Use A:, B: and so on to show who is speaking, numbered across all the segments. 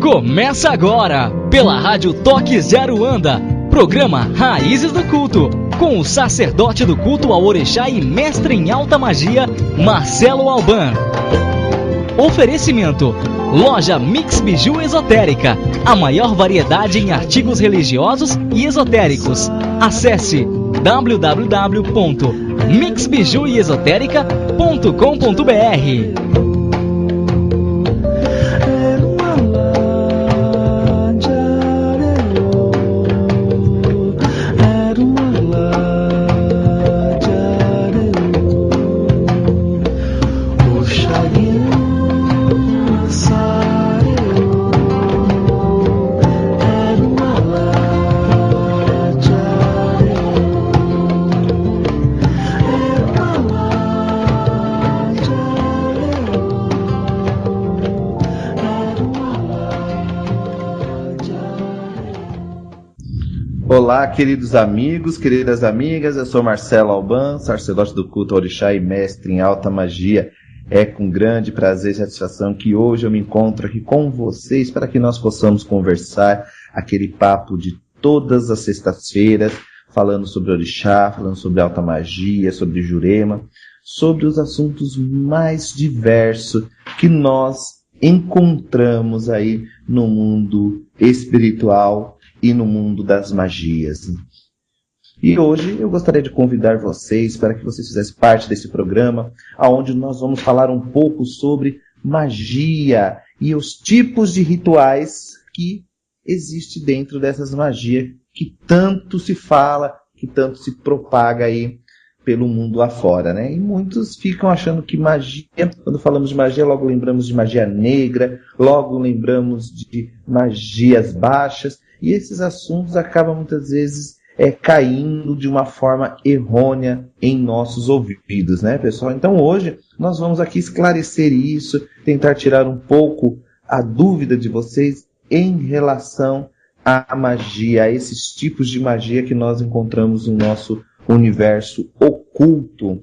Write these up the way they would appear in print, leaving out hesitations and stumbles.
A: Começa agora, pela Rádio Toques de Aruanda, programa Raízes do Culto, com o sacerdote do culto ao Orixá e mestre em alta magia, Marcelo Alban. Oferecimento: Loja Mix Biju Esotérica, a maior variedade em artigos religiosos e esotéricos. Acesse www.mixbijueesotérica.com.br.
B: Olá, queridos amigos, queridas amigas, eu sou Marcelo Alban, sacerdote do culto ao Orixá e mestre em alta magia. É com grande prazer e satisfação que hoje eu me encontro aqui com vocês para que nós possamos conversar aquele papo de todas as sextas-feiras, falando sobre Orixá, falando sobre alta magia, sobre Jurema, sobre os assuntos mais diversos que nós encontramos aí no mundo espiritual e no mundo das magias. E hoje eu gostaria de convidar vocês para que vocês fizessem parte desse programa, onde nós vamos falar um pouco sobre magia e os tipos de rituais que existem dentro dessas magias que tanto se fala, que tanto se propaga aí pelo mundo afora, né? E muitos ficam achando que magia, quando falamos de magia, logo lembramos de magia negra, logo lembramos de magias baixas, e esses assuntos acabam muitas vezes caindo de uma forma errônea em nossos ouvidos, né, pessoal? Então hoje nós vamos aqui esclarecer isso, tentar tirar um pouco a dúvida de vocês em relação à magia, a esses tipos de magia que nós encontramos no nosso universo oculto,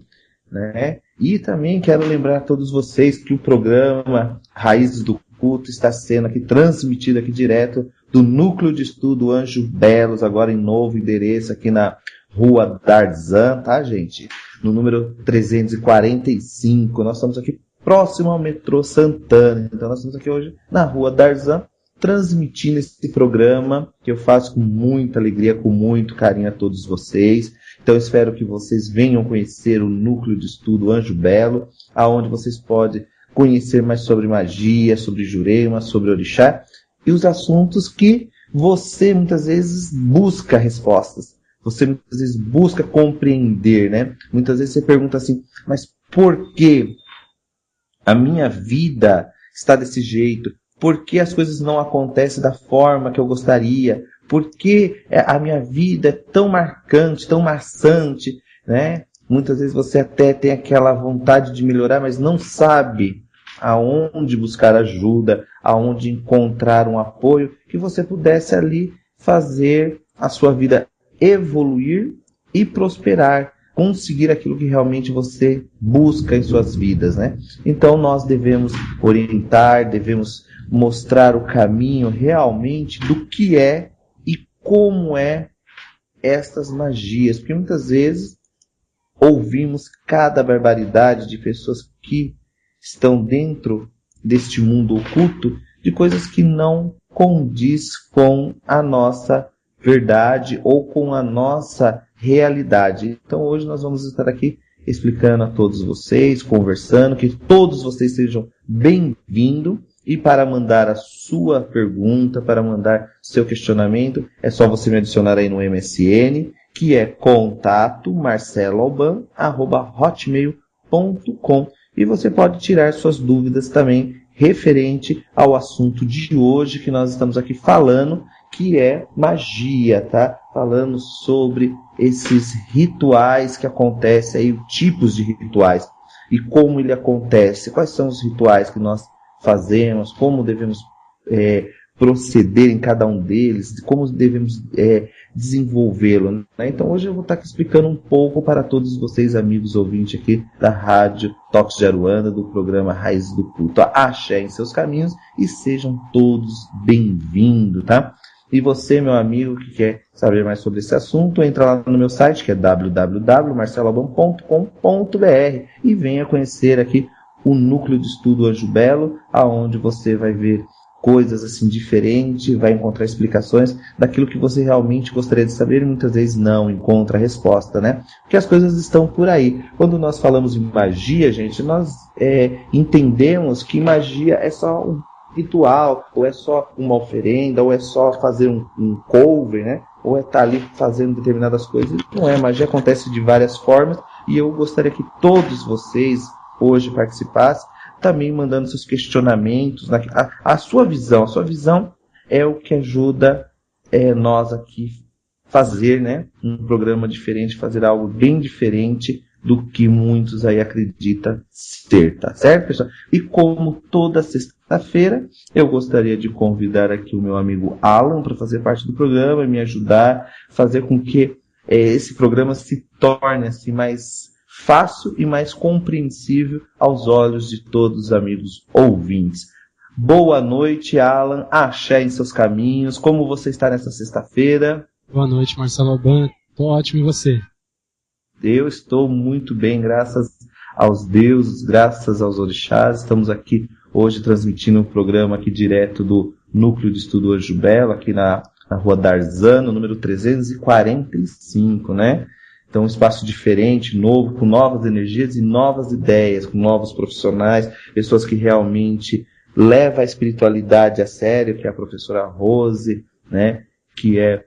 B: né? E também quero lembrar a todos vocês que o programa Raízes do Culto está sendo aqui transmitido aqui direto do Núcleo de Estudo Anjo Belos, agora em novo endereço aqui na Rua Darzan, tá, gente? No número 345. Nós estamos aqui próximo ao metrô Santana. Então nós estamos aqui hoje na Rua Darzan, transmitindo esse programa que eu faço com muita alegria, com muito carinho a todos vocês. Então eu espero que vocês venham conhecer o Núcleo de Estudo Anjo Belo, aonde vocês podem conhecer mais sobre magia, sobre Jurema, sobre Orixá, e os assuntos que você muitas vezes busca respostas. Você muitas vezes busca compreender, né? Muitas vezes você pergunta assim, mas por que a minha vida está desse jeito? Por que as coisas não acontecem da forma que eu gostaria? Por que a minha vida é tão marcante, tão maçante, né? Muitas vezes você até tem aquela vontade de melhorar, mas não sabe aonde buscar ajuda, aonde encontrar um apoio, que você pudesse ali fazer a sua vida evoluir e prosperar, conseguir aquilo que realmente você busca em suas vidas, né? Então nós devemos orientar, devemos mostrar o caminho realmente do que é e como é estas magias, porque muitas vezes ouvimos cada barbaridade de pessoas que estão dentro deste mundo oculto, de coisas que não condiz com a nossa verdade ou com a nossa realidade. Então hoje nós vamos estar aqui explicando a todos vocês, conversando, que todos vocês sejam bem-vindos. E para mandar a sua pergunta, para mandar seu questionamento, é só você me adicionar aí no MSN, que é contato@marceloalban@hotmail.com. E você pode tirar suas dúvidas também referente ao assunto de hoje que nós estamos aqui falando, que é magia, tá? Falando sobre esses rituais que acontecem aí, tipos de rituais e como ele acontece, quais são os rituais que nós fazemos, como devemos proceder em cada um deles, de como devemos desenvolvê-lo, né? Então hoje eu vou estar aqui explicando um pouco para todos vocês, amigos ouvintes aqui da Rádio Toques de Aruanda, do programa Raízes do Culto. Axé em seus caminhos e sejam todos bem-vindos, tá? E você, meu amigo, que quer saber mais sobre esse assunto, entra lá no meu site, que é www.marceloalban.com.br e venha conhecer aqui o Núcleo de Estudo Anjo Belo, aonde você vai ver coisas assim diferentes, vai encontrar explicações daquilo que você realmente gostaria de saber e muitas vezes não encontra a resposta, né? Porque as coisas estão por aí. Quando nós falamos em magia, gente, nós entendemos que magia é só um ritual, ou é só uma oferenda, ou é só fazer um cover, né? Ou é estar ali fazendo determinadas coisas. Não é, magia acontece de várias formas e eu gostaria que todos vocês hoje participassem, também mandando seus questionamentos, a sua visão. A sua visão é o que ajuda nós aqui fazer, né, um programa diferente, fazer algo bem diferente do que muitos aí acreditam ser, tá certo, pessoal? E como toda sexta-feira, eu gostaria de convidar aqui o meu amigo Alan para fazer parte do programa, me ajudar, fazer com que esse programa se torne assim mais fácil e mais compreensível aos olhos de todos os amigos ouvintes. Boa noite, Alan. Axé em seus caminhos. Como você está nessa sexta-feira?
C: Boa noite, Marcelo Alban. Estou ótimo, e você?
B: Eu estou muito bem, graças aos deuses, graças aos orixás. Estamos aqui hoje transmitindo um programa aqui direto do Núcleo de Estudo Anjo Belo, aqui na Rua Darzano, número 345, né? Então, um espaço diferente, novo, com novas energias e novas ideias, com novos profissionais, pessoas que realmente levam a espiritualidade a sério, que é a professora Rose, né? Que é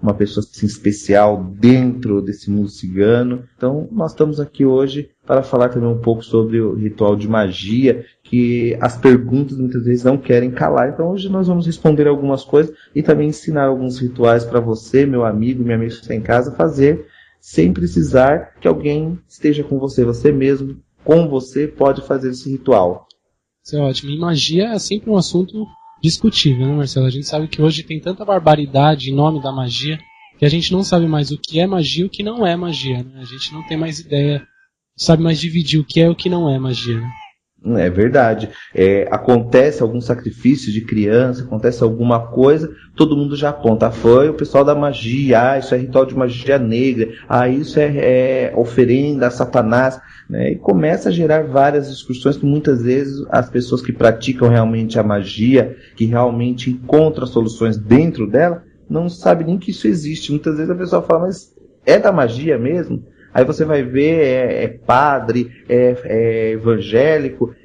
B: uma pessoa assim, especial dentro desse mundo cigano. Então, nós estamos aqui hoje para falar também um pouco sobre o ritual de magia, que as perguntas muitas vezes não querem calar. Então, hoje nós vamos responder algumas coisas e também ensinar alguns rituais para você, meu amigo, minha amiga que está em casa, fazer sem precisar que alguém esteja com você. Você mesmo, com você, pode fazer esse ritual.
C: Isso é ótimo. E magia é sempre um assunto discutível, né, Marcelo? A gente sabe que hoje tem tanta barbaridade em nome da magia que a gente não sabe mais o que é magia e o que não é magia, né? A gente não tem mais ideia, não sabe mais dividir o que é e o que não é magia, né?
B: É verdade. Acontece algum sacrifício de criança, acontece alguma coisa, todo mundo já aponta. Foi o pessoal da magia, isso é ritual de magia negra, isso é oferenda a Satanás, né? E começa a gerar várias discussões que muitas vezes as pessoas que praticam realmente a magia, que realmente encontram soluções dentro dela, não sabem nem que isso existe. Muitas vezes a pessoa fala, mas é da magia mesmo? Aí você vai ver, padre, evangélico,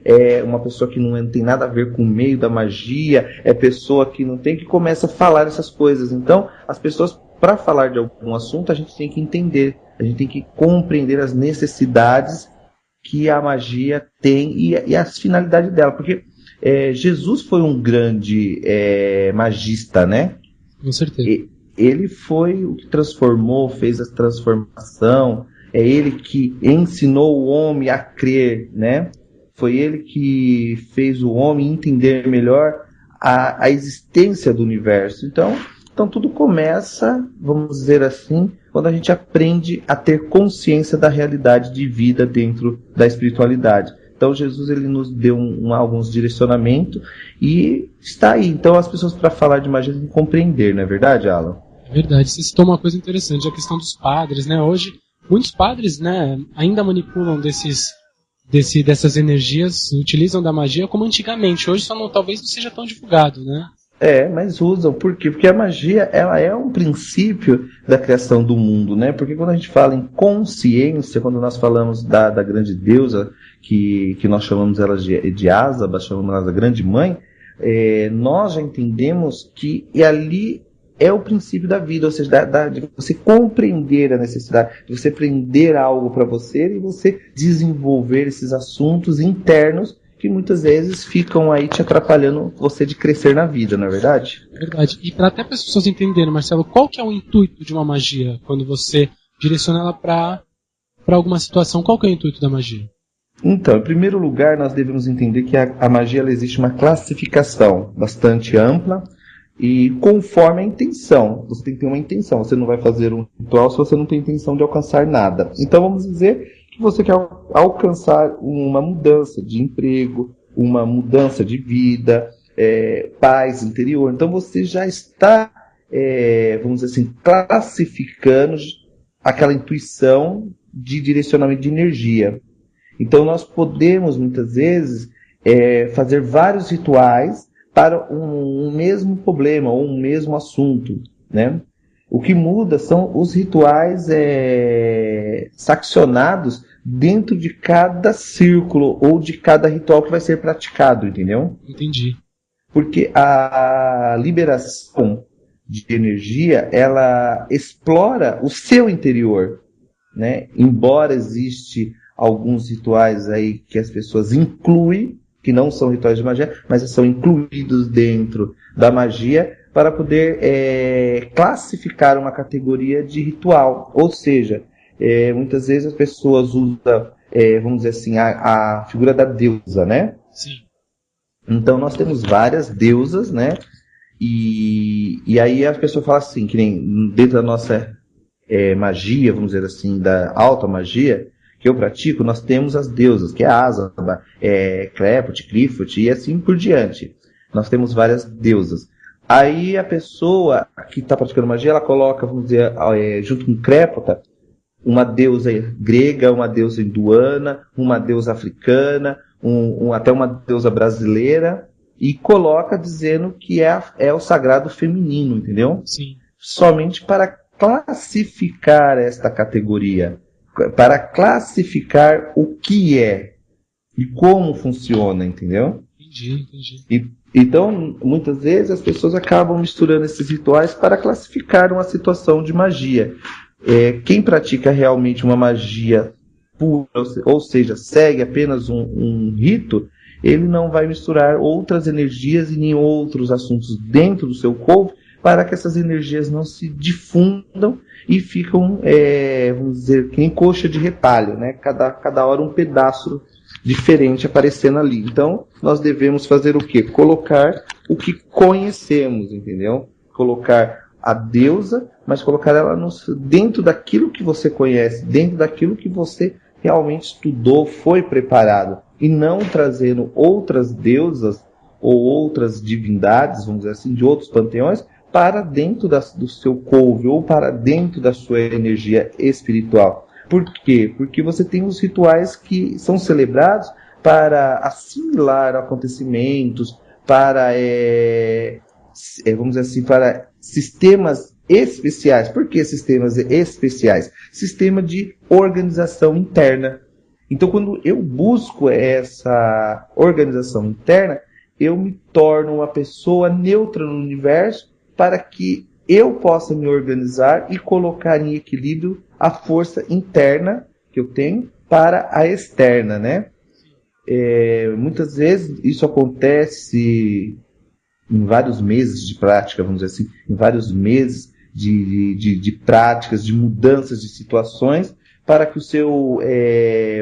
B: uma pessoa que não tem nada a ver com o meio da magia, pessoa que não tem, que começa a falar essas coisas. Então, as pessoas, para falar de algum assunto, a gente tem que entender, a gente tem que compreender as necessidades que a magia tem e as finalidades dela. Porque Jesus foi um grande magista, né?
C: Com certeza.
B: Ele foi o que transformou, fez a transformação. É ele que ensinou o homem a crer, né? Foi ele que fez o homem entender melhor a existência do universo. Então tudo começa, vamos dizer assim, quando a gente aprende a ter consciência da realidade de vida dentro da espiritualidade. Então Jesus ele nos deu alguns direcionamentos e está aí. Então as pessoas, para falar de magia, têm que compreender, não é verdade, Alan?
C: É verdade. Você citou uma coisa interessante, a questão dos padres, né? Hoje muitos padres, né, ainda manipulam dessas energias, utilizam da magia como antigamente. Hoje talvez não seja tão divulgado, né?
B: Mas usam. Por quê? Porque a magia, ela é um princípio da criação do mundo, né? Porque quando a gente fala em consciência, quando nós falamos da grande deusa, que nós chamamos ela de Asaba, chamamos ela da grande mãe, nós já entendemos que ali é o princípio da vida, ou seja, de você compreender a necessidade, de você aprender algo para você e você desenvolver esses assuntos internos que muitas vezes ficam aí te atrapalhando você de crescer na vida, não é verdade?
C: É verdade. E para até as pessoas entenderem, Marcelo, qual que é o intuito de uma magia quando você direciona ela para alguma situação? Qual que é o intuito da magia?
B: Então, em primeiro lugar, nós devemos entender que a magia ela existe uma classificação bastante ampla e conforme a intenção. Você tem que ter uma intenção. Você não vai fazer um ritual se você não tem intenção de alcançar nada. Então, vamos dizer que você quer alcançar uma mudança de emprego, uma mudança de vida, paz interior. Então, você já está, vamos dizer assim, classificando aquela intuição de direcionamento de energia. Então, nós podemos, muitas vezes, fazer vários rituais para um mesmo problema ou um mesmo assunto, né? O que muda são os rituais seccionados dentro de cada círculo ou de cada ritual que vai ser praticado, entendeu?
C: Entendi.
B: Porque a liberação de energia, ela explora o seu interior, né? Embora existe alguns rituais aí que as pessoas incluem, que não são rituais de magia, mas são incluídos dentro da magia para poder classificar uma categoria de ritual. Ou seja, muitas vezes as pessoas usam, vamos dizer assim, a figura da deusa, né?
C: Sim.
B: Então nós temos várias deusas, né? E aí as pessoas falam assim, que nem dentro da nossa magia, vamos dizer assim, da alta magia, que eu pratico, nós temos as deusas, que é Asaba, Clepot, Clifot e assim por diante. Nós temos várias deusas. Aí a pessoa que está praticando magia, ela coloca, vamos dizer, junto com Clepota, uma deusa grega, uma deusa hinduana, uma deusa africana, até uma deusa brasileira, e coloca dizendo que é o sagrado feminino, entendeu?
C: Sim.
B: Somente para classificar esta categoria, para classificar o que é e como funciona, entendeu?
C: Entendi.
B: Então, muitas vezes as pessoas acabam misturando esses rituais para classificar uma situação de magia. Quem pratica realmente uma magia pura, ou seja, segue apenas um rito, ele não vai misturar outras energias e nem outros assuntos dentro do seu corpo para que essas energias não se difundam e ficam, vamos dizer, que nem coxa de retalho, né? Cada hora um pedaço diferente aparecendo ali. Então, nós devemos fazer o quê? Colocar o que conhecemos, entendeu? Colocar a deusa, mas colocar ela dentro daquilo que você conhece, dentro daquilo que você realmente estudou, foi preparado, e não trazendo outras deusas ou outras divindades, vamos dizer assim, de outros panteões, para dentro do seu couve ou para dentro da sua energia espiritual. Por quê? Porque você tem os rituais que são celebrados para assimilar acontecimentos, para, vamos dizer assim, para sistemas especiais. Por que sistemas especiais? Sistema de organização interna. Então, quando eu busco essa organização interna, eu me torno uma pessoa neutra no universo para que eu possa me organizar e colocar em equilíbrio a força interna que eu tenho para a externa, né? Muitas vezes isso acontece em vários meses de prática, vamos dizer assim, em vários meses de práticas, de mudanças de situações, para que o seu,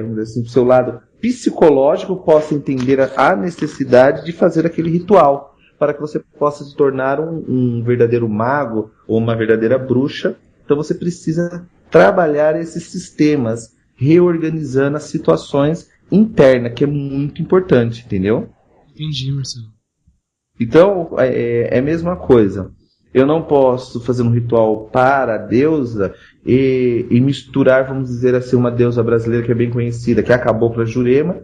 B: vamos dizer assim, o seu lado psicológico possa entender a necessidade de fazer aquele ritual, para que você possa se tornar um verdadeiro mago ou uma verdadeira bruxa. Então você precisa trabalhar esses sistemas, reorganizando as situações internas, que é muito importante, entendeu?
C: Entendi, Marcelo.
B: Então, é a mesma coisa. Eu não posso fazer um ritual para a deusa e misturar, vamos dizer assim, uma deusa brasileira que é bem conhecida, que é a Cabocla Jurema,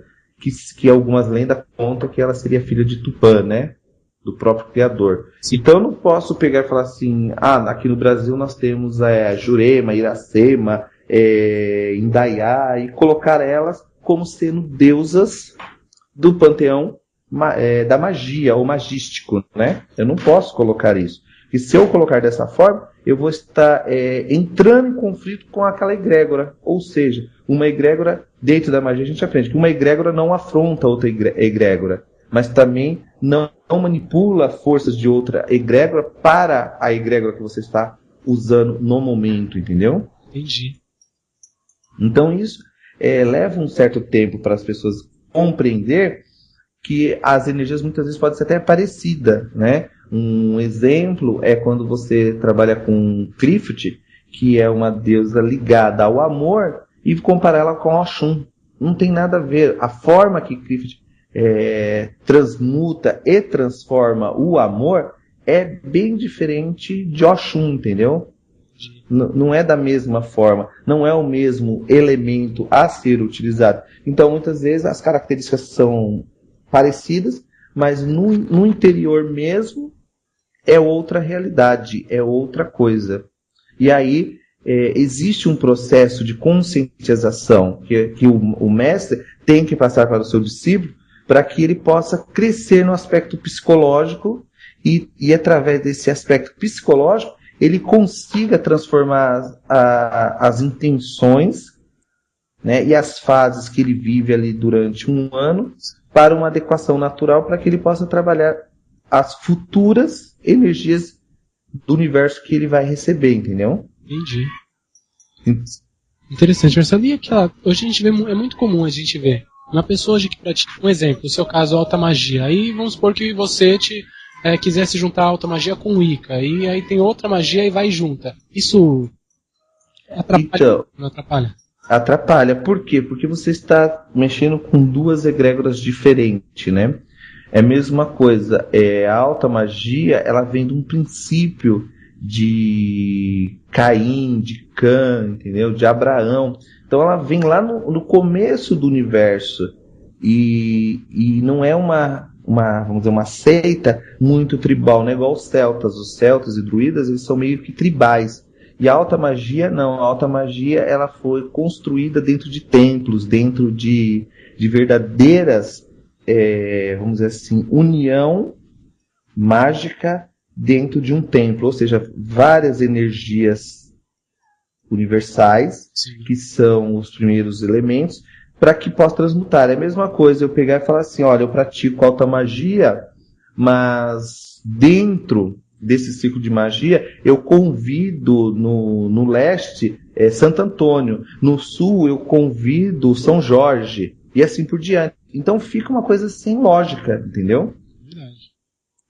B: que algumas lendas contam que ela seria filha de Tupã, né? Do próprio criador.
C: Sim.
B: Então eu não posso pegar e falar assim, aqui no Brasil nós temos a Jurema, Iracema, Indaiá, e colocar elas como sendo deusas do panteão da magia, ou magístico, né? Eu não posso colocar isso. E se eu colocar dessa forma, eu vou estar entrando em conflito com aquela egrégora. Ou seja, uma egrégora, dentro da magia a gente aprende que uma egrégora não afronta outra egrégora, mas também não manipula forças de outra egrégora para a egrégora que você está usando no momento, entendeu?
C: Entendi.
B: Então isso leva um certo tempo para as pessoas compreender que as energias muitas vezes podem ser até parecidas, né? Um exemplo é quando você trabalha com Krifut, que é uma deusa ligada ao amor, e comparar ela com Oxum. Não tem nada a ver. A forma que Krifut transmuta e transforma o amor é bem diferente de Oxum, entendeu? Não é da mesma forma, não é o mesmo elemento a ser utilizado. Então, muitas vezes, as características são parecidas, mas no interior mesmo é outra realidade, é outra coisa. E aí existe um processo de conscientização que o mestre tem que passar para o seu discípulo para que ele possa crescer no aspecto psicológico e através desse aspecto psicológico ele consiga transformar as intenções, né, e as fases que ele vive ali durante um ano para uma adequação natural para que ele possa trabalhar as futuras energias do universo que ele vai receber, entendeu?
C: Entendi. Interessante, Marcelo. E aquela, hoje a gente vê, é muito comum a gente ver uma pessoa que pratica, um exemplo, o seu caso, alta magia. Aí vamos supor que você quisesse juntar a alta magia com Wicca, e aí tem outra magia e vai junta. Isso atrapalha? Então, não atrapalha?
B: Atrapalha. Por quê? Porque você está mexendo com duas egrégoras diferentes, né? É a mesma coisa. A alta magia, ela vem de um princípio de Caim, de Cã, entendeu? De Abraão. Então ela vem lá no começo do universo e não é vamos dizer, uma seita muito tribal, não é igual os celtas. Os celtas e druidas, eles são meio que tribais. E a alta magia, não. A alta magia, ela foi construída dentro de templos, dentro de verdadeiras, vamos dizer assim, união mágica dentro de um templo. Ou seja, várias energias universais, sim, que são os primeiros elementos, para que possa transmutar. É a mesma coisa eu pegar e falar assim, olha, eu pratico alta magia, mas dentro desse ciclo de magia, eu convido no leste Santo Antônio, no sul eu convido São Jorge, e assim por diante. Então fica uma coisa sem lógica, entendeu? Verdade.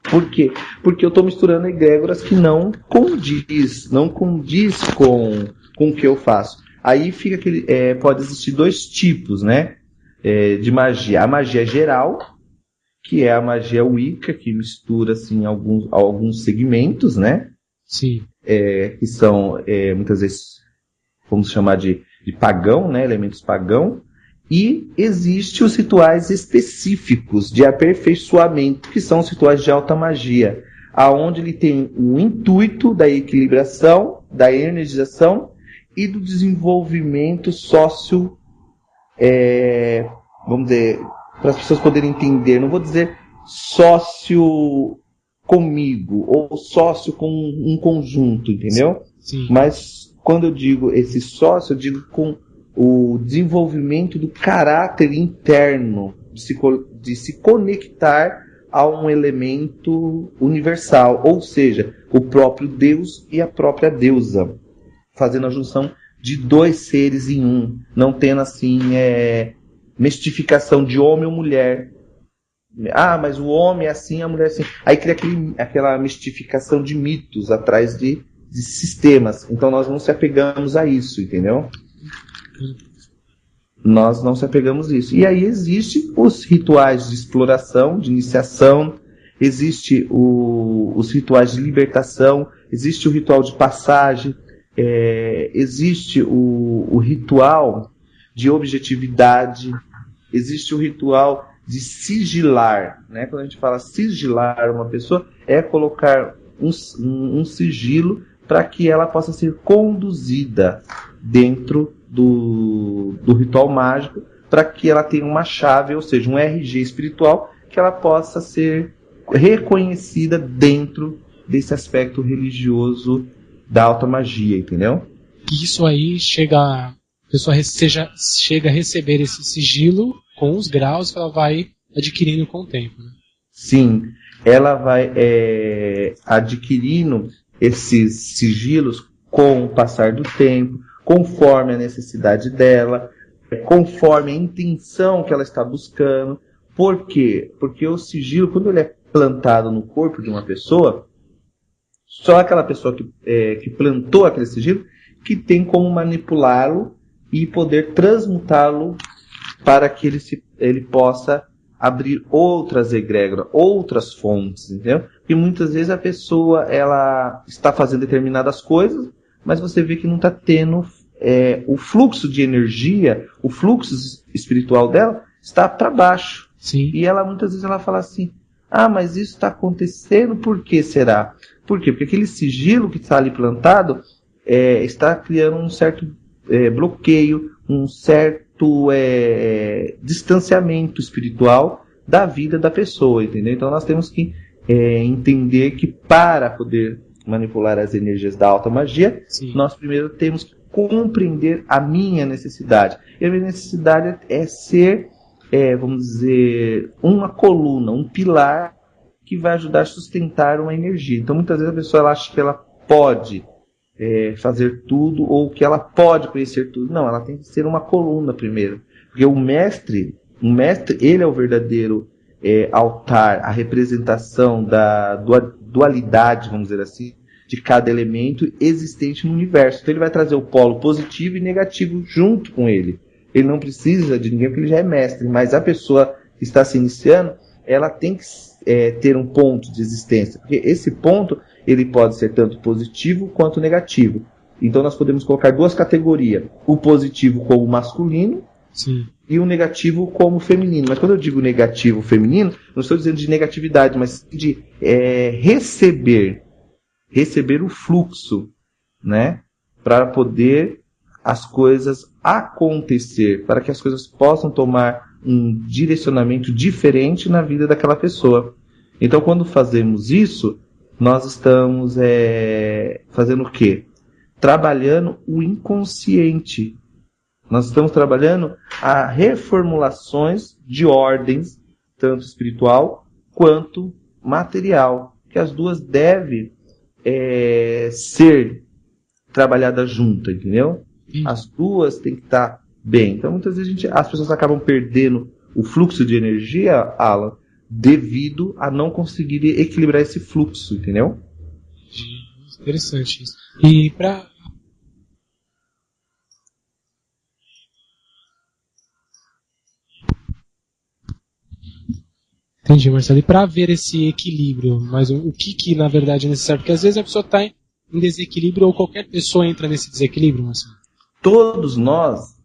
B: Por quê? Porque eu estou misturando egrégoras que não condiz com o que eu faço. Aí fica pode existir dois tipos, né, de magia. A magia geral, que é a magia Wicca, que mistura assim, alguns segmentos, né? Sim. Que são, muitas vezes, vamos chamar de pagão, né? Elementos pagão. E existem os rituais específicos de aperfeiçoamento, que são os rituais de alta magia, aonde ele tem o intuito da equilibração, da energização e do desenvolvimento sócio, vamos dizer, para as pessoas poderem entender, não vou dizer sócio comigo, ou sócio com um conjunto, entendeu? Sim. Mas quando eu digo esse sócio, eu digo com o desenvolvimento do caráter interno, de se conectar a um elemento universal, ou seja, o próprio Deus e a própria deusa, fazendo a junção de dois seres em um, não tendo assim mistificação de homem ou mulher. Ah, mas o homem é assim, a mulher é assim. Aí cria aquela mistificação de mitos atrás de sistemas. Então nós não se apegamos a isso, entendeu? Nós não se apegamos a isso. E aí existem os rituais de exploração, de iniciação, existe os rituais de libertação, existe o ritual de passagem, existe o ritual de objetividade, existe o ritual de sigilar, né? Quando a gente fala sigilar uma pessoa, é colocar um sigilo para que ela possa ser conduzida dentro do ritual mágico, para que ela tenha uma chave, ou seja, um RG espiritual, que ela possa ser reconhecida dentro desse aspecto religioso da alta magia, entendeu?
C: Isso aí a pessoa chega a receber esse sigilo com os graus que ela vai adquirindo com o tempo, né?
B: Sim, ela vai adquirindo esses sigilos com o passar do tempo, conforme a necessidade dela. conforme a intenção que ela está buscando. Por quê? Porque o sigilo, quando ele é plantado no corpo de uma pessoa, só aquela pessoa que plantou aquele sigilo que tem como manipulá-lo e poder transmutá-lo para que ele possa abrir outras egrégoras, outras fontes, entendeu? E muitas vezes a pessoa ela está fazendo determinadas coisas, mas você vê que não está tendo o fluxo de energia, o fluxo espiritual dela está para baixo.
C: Sim.
B: E ela muitas vezes ela fala assim, mas isso está acontecendo, por que será? Por quê? Porque aquele sigilo que está ali plantado está criando um certo bloqueio, um certo distanciamento espiritual da vida da pessoa, entendeu? Então nós temos que entender que para poder manipular as energias da alta magia, sim, nós primeiro temos que compreender a minha necessidade. E a minha necessidade é ser, vamos dizer, uma coluna, um pilar que vai ajudar a sustentar uma energia. Então muitas vezes a pessoa ela acha que ela pode fazer tudo ou que ela pode conhecer tudo. Não, ela tem que ser uma coluna primeiro. Porque o mestre, ele é o verdadeiro altar, a representação da dualidade, vamos dizer assim, de cada elemento existente no universo. Então ele vai trazer o polo positivo e negativo junto com ele. Ele não precisa de ninguém porque ele já é mestre, mas a pessoa que está se iniciando, ela tem que ter um ponto de existência. Porque esse ponto ele pode ser tanto positivo quanto negativo. Então nós podemos colocar duas categorias. O positivo como masculino, sim, e o negativo como feminino. Mas quando eu digo negativo feminino, não estou dizendo de negatividade, mas de receber o fluxo, né? Para poder as coisas acontecer, para que as coisas possam tomar um direcionamento diferente na vida daquela pessoa. Então quando fazemos isso, nós estamos fazendo o quê? Trabalhando o inconsciente. Nós estamos trabalhando a reformulações de ordens, tanto espiritual quanto material, que as duas devem ser trabalhadas juntas, entendeu? As duas têm que estar bem. Então muitas vezes as pessoas acabam perdendo o fluxo de energia, Alan, devido a não conseguir equilibrar esse fluxo, entendeu?
C: Interessante isso. E para entendi, Marcelo. E para ver esse equilíbrio, mas o que na verdade é necessário? Porque às vezes a pessoa está em desequilíbrio ou qualquer pessoa entra nesse desequilíbrio, Marcelo.
B: Todos nós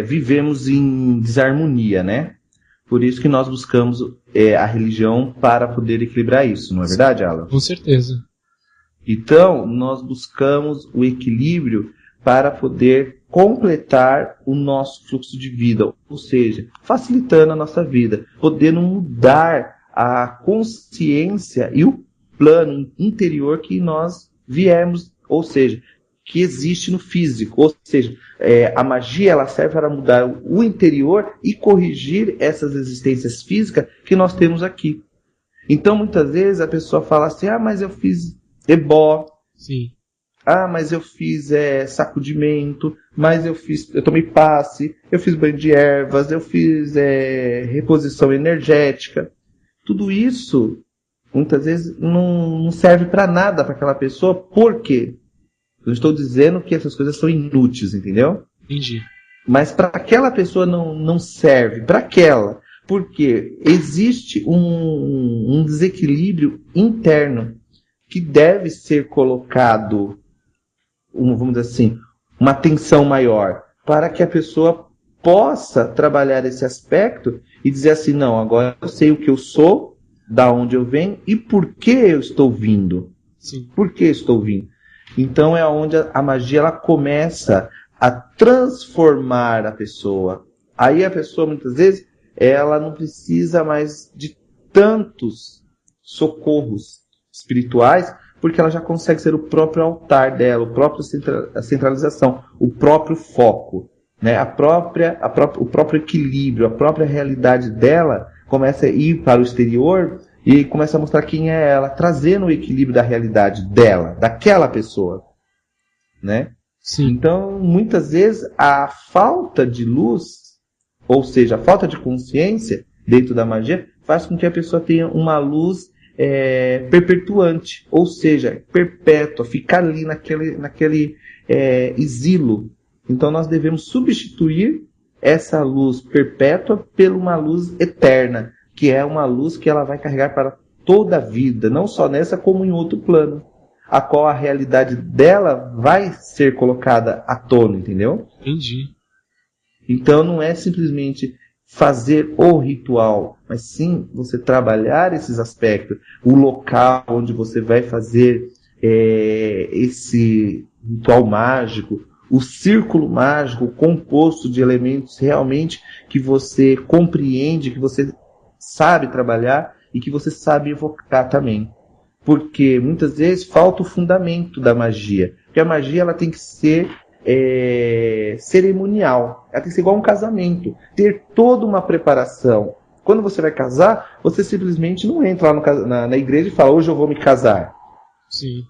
B: vivemos em desarmonia, né? Por isso que nós buscamos a religião para poder equilibrar isso, não é verdade, Alan?
C: Com certeza.
B: Então, nós buscamos o equilíbrio para poder completar o nosso fluxo de vida, ou seja, facilitando a nossa vida, podendo mudar a consciência e o plano interior que nós viemos, ou seja, que existe no físico, ou seja, a magia ela serve para mudar o interior e corrigir essas existências físicas que nós temos aqui. Então muitas vezes a pessoa fala assim, mas eu fiz ebó,
C: sim,
B: mas eu fiz sacudimento, mas eu tomei passe, eu fiz banho de ervas, eu fiz reposição energética. Tudo isso muitas vezes não serve para nada para aquela pessoa. Por quê? Eu estou dizendo que essas coisas são inúteis, entendeu?
C: Entendi.
B: Mas para aquela pessoa não serve, para aquela. Porque existe um desequilíbrio interno que deve ser colocado, vamos dizer assim, uma atenção maior, para que a pessoa possa trabalhar esse aspecto e dizer assim, não, agora eu sei o que eu sou, da onde eu venho e por que eu estou vindo.
C: Sim.
B: Por que estou vindo? Então é onde a magia ela começa a transformar a pessoa. Aí a pessoa, muitas vezes, ela não precisa mais de tantos socorros espirituais, porque ela já consegue ser o próprio altar dela, a centralização, o próprio foco, né? O próprio equilíbrio, a própria realidade dela começa a ir para o exterior e começa a mostrar quem é ela, trazendo o equilíbrio da realidade dela, daquela pessoa, né?
C: Sim.
B: Então, muitas vezes, a falta de luz, ou seja, a falta de consciência dentro da magia, faz com que a pessoa tenha uma luz perpetuante, ou seja, perpétua, ficar ali naquele exílio. Então, nós devemos substituir essa luz perpétua por uma luz eterna, que é uma luz que ela vai carregar para toda a vida, não só nessa como em outro plano, a qual a realidade dela vai ser colocada à tona, entendeu?
C: Entendi.
B: Então não é simplesmente fazer o ritual, mas sim você trabalhar esses aspectos, o local onde você vai fazer esse ritual mágico, o círculo mágico composto de elementos realmente que você compreende, que você sabe trabalhar e que você sabe evocar também. Porque muitas vezes falta o fundamento da magia. Porque a magia ela tem que ser cerimonial. Ela tem que ser igual a um casamento. Ter toda uma preparação. Quando você vai casar, você simplesmente não entra lá na igreja e fala, hoje eu vou me casar.
C: Sim.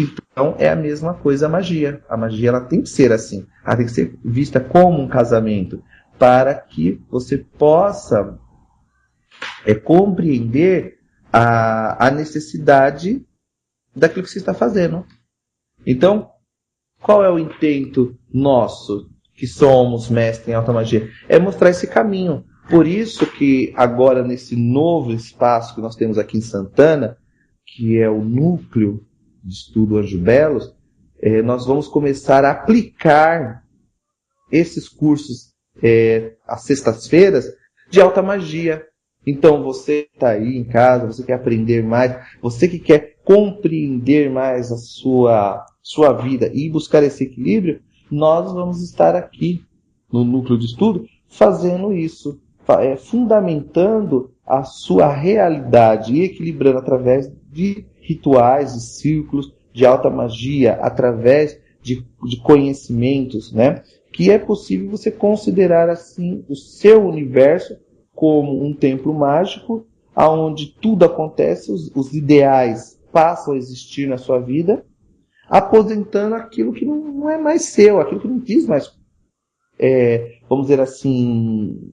B: Então é a mesma coisa a magia. A magia ela tem que ser assim. Ela tem que ser vista como um casamento. Para que você possa compreender a necessidade daquilo que você está fazendo. Então, qual é o intento nosso, que somos mestres em alta magia? É mostrar esse caminho. Por isso que agora, nesse novo espaço que nós temos aqui em Santana, que é o núcleo de estudo Anjo Belos, nós vamos começar a aplicar esses cursos às sextas-feiras de alta magia. Então, você está aí em casa, você quer aprender mais, você que quer compreender mais a sua vida e buscar esse equilíbrio, nós vamos estar aqui no núcleo de estudo fazendo isso, fundamentando a sua realidade e equilibrando através de rituais e círculos de alta magia, através de conhecimentos, né? Que é possível você considerar assim o seu universo como um templo mágico, onde tudo acontece, os ideais passam a existir na sua vida, aposentando aquilo que não é mais seu, aquilo que não diz mais, vamos dizer assim,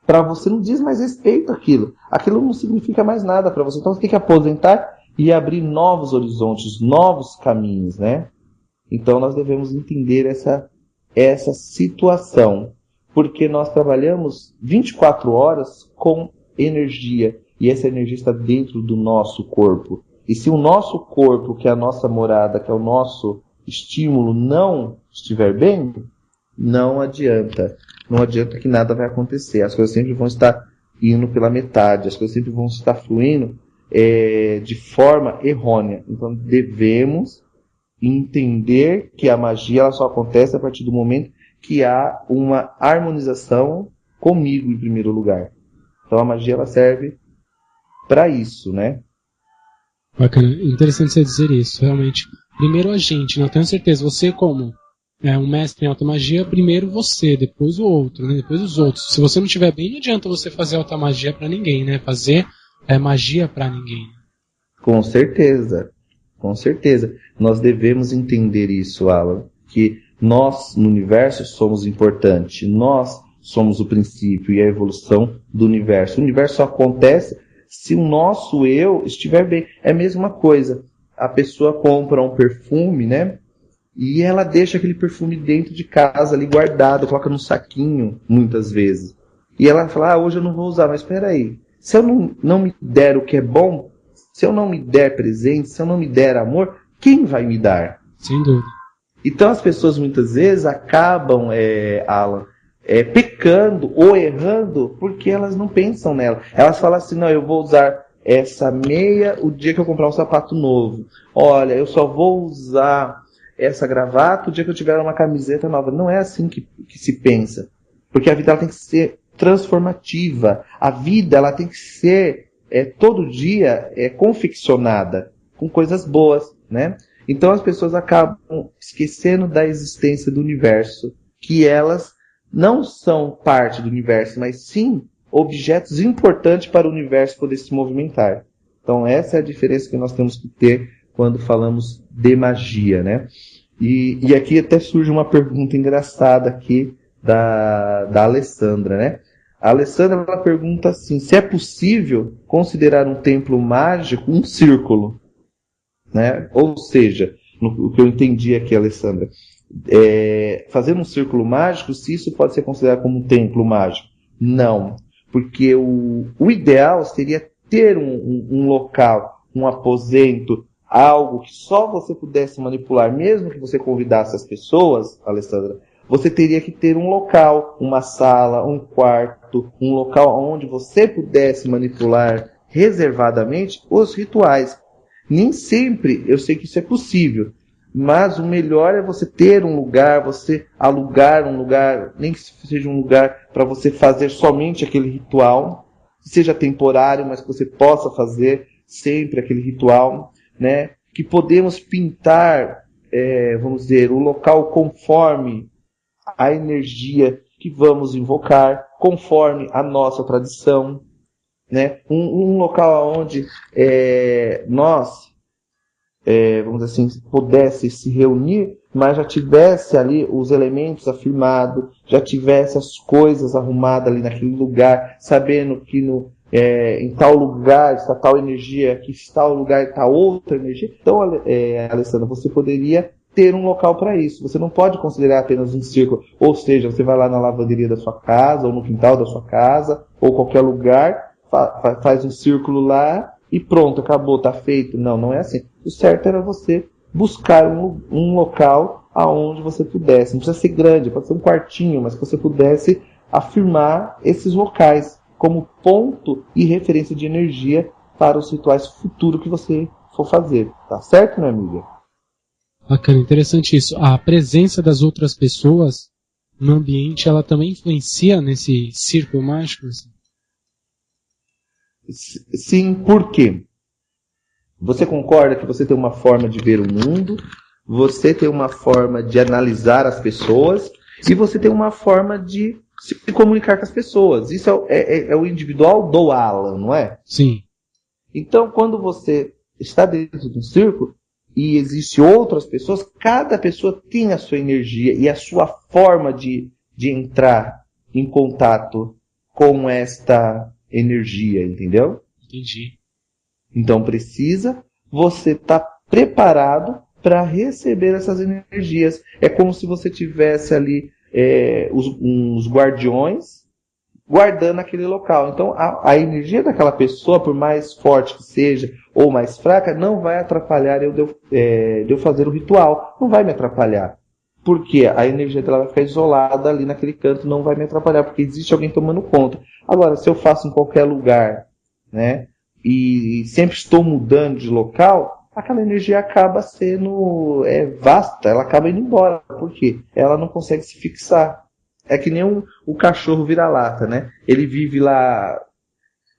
B: para você não diz mais respeito àquilo. Aquilo não significa mais nada para você. Então você tem que aposentar e abrir novos horizontes, novos caminhos, né? Então nós devemos entender essa situação. Porque nós trabalhamos 24 horas com energia. E essa energia está dentro do nosso corpo. E se o nosso corpo, que é a nossa morada, que é o nosso estímulo, não estiver bem, não adianta. Não adianta que nada vai acontecer. As coisas sempre vão estar indo pela metade. As coisas sempre vão estar fluindo de forma errônea. Então devemos entender que a magia ela só acontece a partir do momento que há uma harmonização comigo em primeiro lugar. Então a magia ela serve para isso, né?
C: Bacana, interessante você dizer isso, realmente. Primeiro a gente, né? Eu tenho certeza, você como um mestre em alta magia, primeiro você, depois o outro, né? Depois os outros. Se você não estiver bem, não adianta você fazer alta magia para ninguém, né? Fazer magia para ninguém.
B: Com certeza, com certeza. Nós devemos entender isso, Alan, que nós, no universo, somos importantes. Nós somos o princípio e a evolução do universo. O universo só acontece se o nosso eu estiver bem. É a mesma coisa. A pessoa compra um perfume, né? E ela deixa aquele perfume dentro de casa, ali guardado, coloca num saquinho, muitas vezes. E ela fala, hoje eu não vou usar, mas espera aí. Se eu não me der o que é bom, se eu não me der presente, se eu não me der amor, quem vai me dar?
C: Sem dúvida.
B: Então as pessoas muitas vezes acabam, Alan, pecando ou errando porque elas não pensam nela. Elas falam assim, não, eu vou usar essa meia o dia que eu comprar um sapato novo. Olha, eu só vou usar essa gravata o dia que eu tiver uma camiseta nova. Não é assim que se pensa. Porque a vida ela tem que ser transformativa. A vida ela tem que ser todo dia confeccionada com coisas boas, né? Então as pessoas acabam esquecendo da existência do universo, que elas não são parte do universo, mas sim objetos importantes para o universo poder se movimentar. Então essa é a diferença que nós temos que ter quando falamos de magia, né? E aqui até surge uma pergunta engraçada aqui da Alessandra, né? A Alessandra, ela pergunta assim, se é possível considerar um templo mágico um círculo, né? Ou seja, o que eu entendi aqui, Alessandra, fazer um círculo mágico, se isso pode ser considerado como um templo mágico. Não, porque o ideal seria ter um local, um aposento, algo que só você pudesse manipular, mesmo que você convidasse as pessoas, Alessandra, você teria que ter um local, uma sala, um quarto, um local onde você pudesse manipular reservadamente os rituais. Nem sempre eu sei que isso é possível, mas o melhor é você ter um lugar, você alugar um lugar, nem que seja um lugar para você fazer somente aquele ritual, que seja temporário, mas que você possa fazer sempre aquele ritual, né? Que podemos pintar, vamos dizer, o local conforme a energia que vamos invocar, conforme a nossa tradição, né? Um local onde nós, vamos dizer assim, pudesse se reunir, mas já tivesse ali os elementos afirmados, já tivesse as coisas arrumadas ali naquele lugar, sabendo que em tal lugar está tal energia, que em tal lugar está outra energia. Então, Alessandra, você poderia ter um local para isso. Você não pode considerar apenas um círculo, ou seja, você vai lá na lavanderia da sua casa, ou no quintal da sua casa, ou qualquer lugar, faz um círculo lá e pronto, acabou, está feito. Não, não é assim. O certo era você buscar um local aonde você pudesse. Não precisa ser grande, pode ser um quartinho, mas que você pudesse afirmar esses locais como ponto e referência de energia para os rituais futuros que você for fazer. Tá certo, minha amiga?
C: Bacana, interessante isso. A presença das outras pessoas no ambiente, ela também influencia nesse círculo mágico? Assim?
B: Sim, por quê? Você concorda que você tem uma forma de ver o mundo, você tem uma forma de analisar as pessoas e você tem uma forma de se comunicar com as pessoas. Isso é o individual do Alan, não é?
C: Sim.
B: Então, quando você está dentro de um círculo e existem outras pessoas, cada pessoa tem a sua energia e a sua forma de entrar em contato com esta energia, entendeu?
C: Entendi.
B: Então precisa você estar preparado para receber essas energias. É como se você tivesse ali uns guardiões guardando aquele local. Então a energia daquela pessoa, por mais forte que seja ou mais fraca, não vai atrapalhar de eu fazer o ritual. Não vai me atrapalhar. Porque a energia dela vai ficar isolada ali naquele canto, não vai me atrapalhar, porque existe alguém tomando conta. Agora, se eu faço em qualquer lugar, né, e sempre estou mudando de local, aquela energia acaba sendo vasta, ela acaba indo embora. Por quê? Ela não consegue se fixar. É que nem o cachorro vira-lata, né? Ele vive lá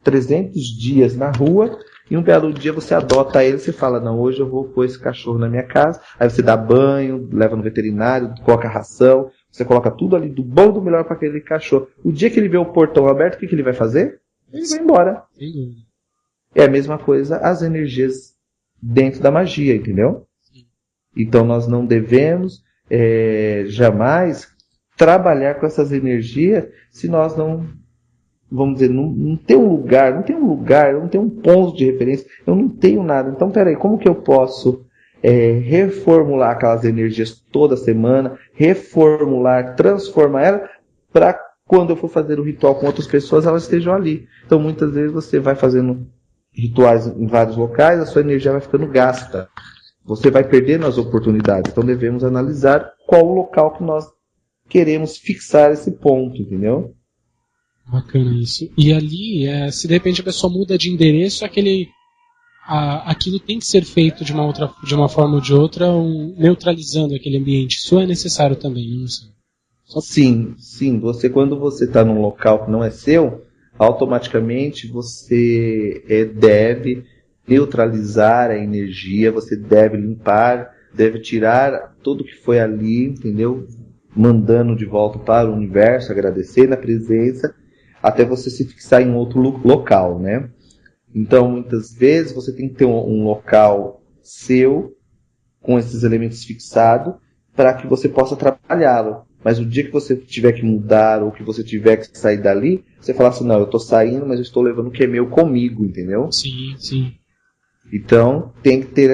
B: 300 dias na rua e um belo dia você adota ele, você fala, não, hoje eu vou pôr esse cachorro na minha casa. Aí você dá banho, leva no veterinário, coloca ração, você coloca tudo ali do bom e do melhor para aquele cachorro. O dia que ele vê o portão aberto, o que ele vai fazer? Ele vai embora. É a mesma coisa as energias dentro da magia, entendeu? Então nós não devemos jamais trabalhar com essas energias se nós não, vamos dizer, não tem um lugar, eu não tenho um ponto de referência, eu não tenho nada. Então, peraí, como que eu posso reformular aquelas energias toda semana, transformar elas, para quando eu for fazer o ritual com outras pessoas, elas estejam ali. Então, muitas vezes você vai fazendo rituais em vários locais, a sua energia vai ficando gasta. Você vai perdendo as oportunidades. Então, devemos analisar qual o local que nós queremos fixar esse ponto, entendeu?
C: Bacana isso. E ali, se de repente a pessoa muda de endereço, aquilo tem que ser feito de uma forma ou de outra, neutralizando aquele ambiente. Isso é necessário também, não sei.
B: Sim. Quando você está num local que não é seu, automaticamente você deve neutralizar a energia, você deve limpar, deve tirar tudo que foi ali, entendeu? Mandando de volta para o universo, agradecer na presença, até você se fixar em outro local, né? Então, muitas vezes, você tem que ter um local seu, com esses elementos fixados, para que você possa trabalhá-lo. Mas o dia que você tiver que mudar ou que você tiver que sair dali, você fala assim, não, eu estou saindo, mas eu estou levando o que é meu comigo, entendeu?
C: Sim, sim.
B: Então, tem que ter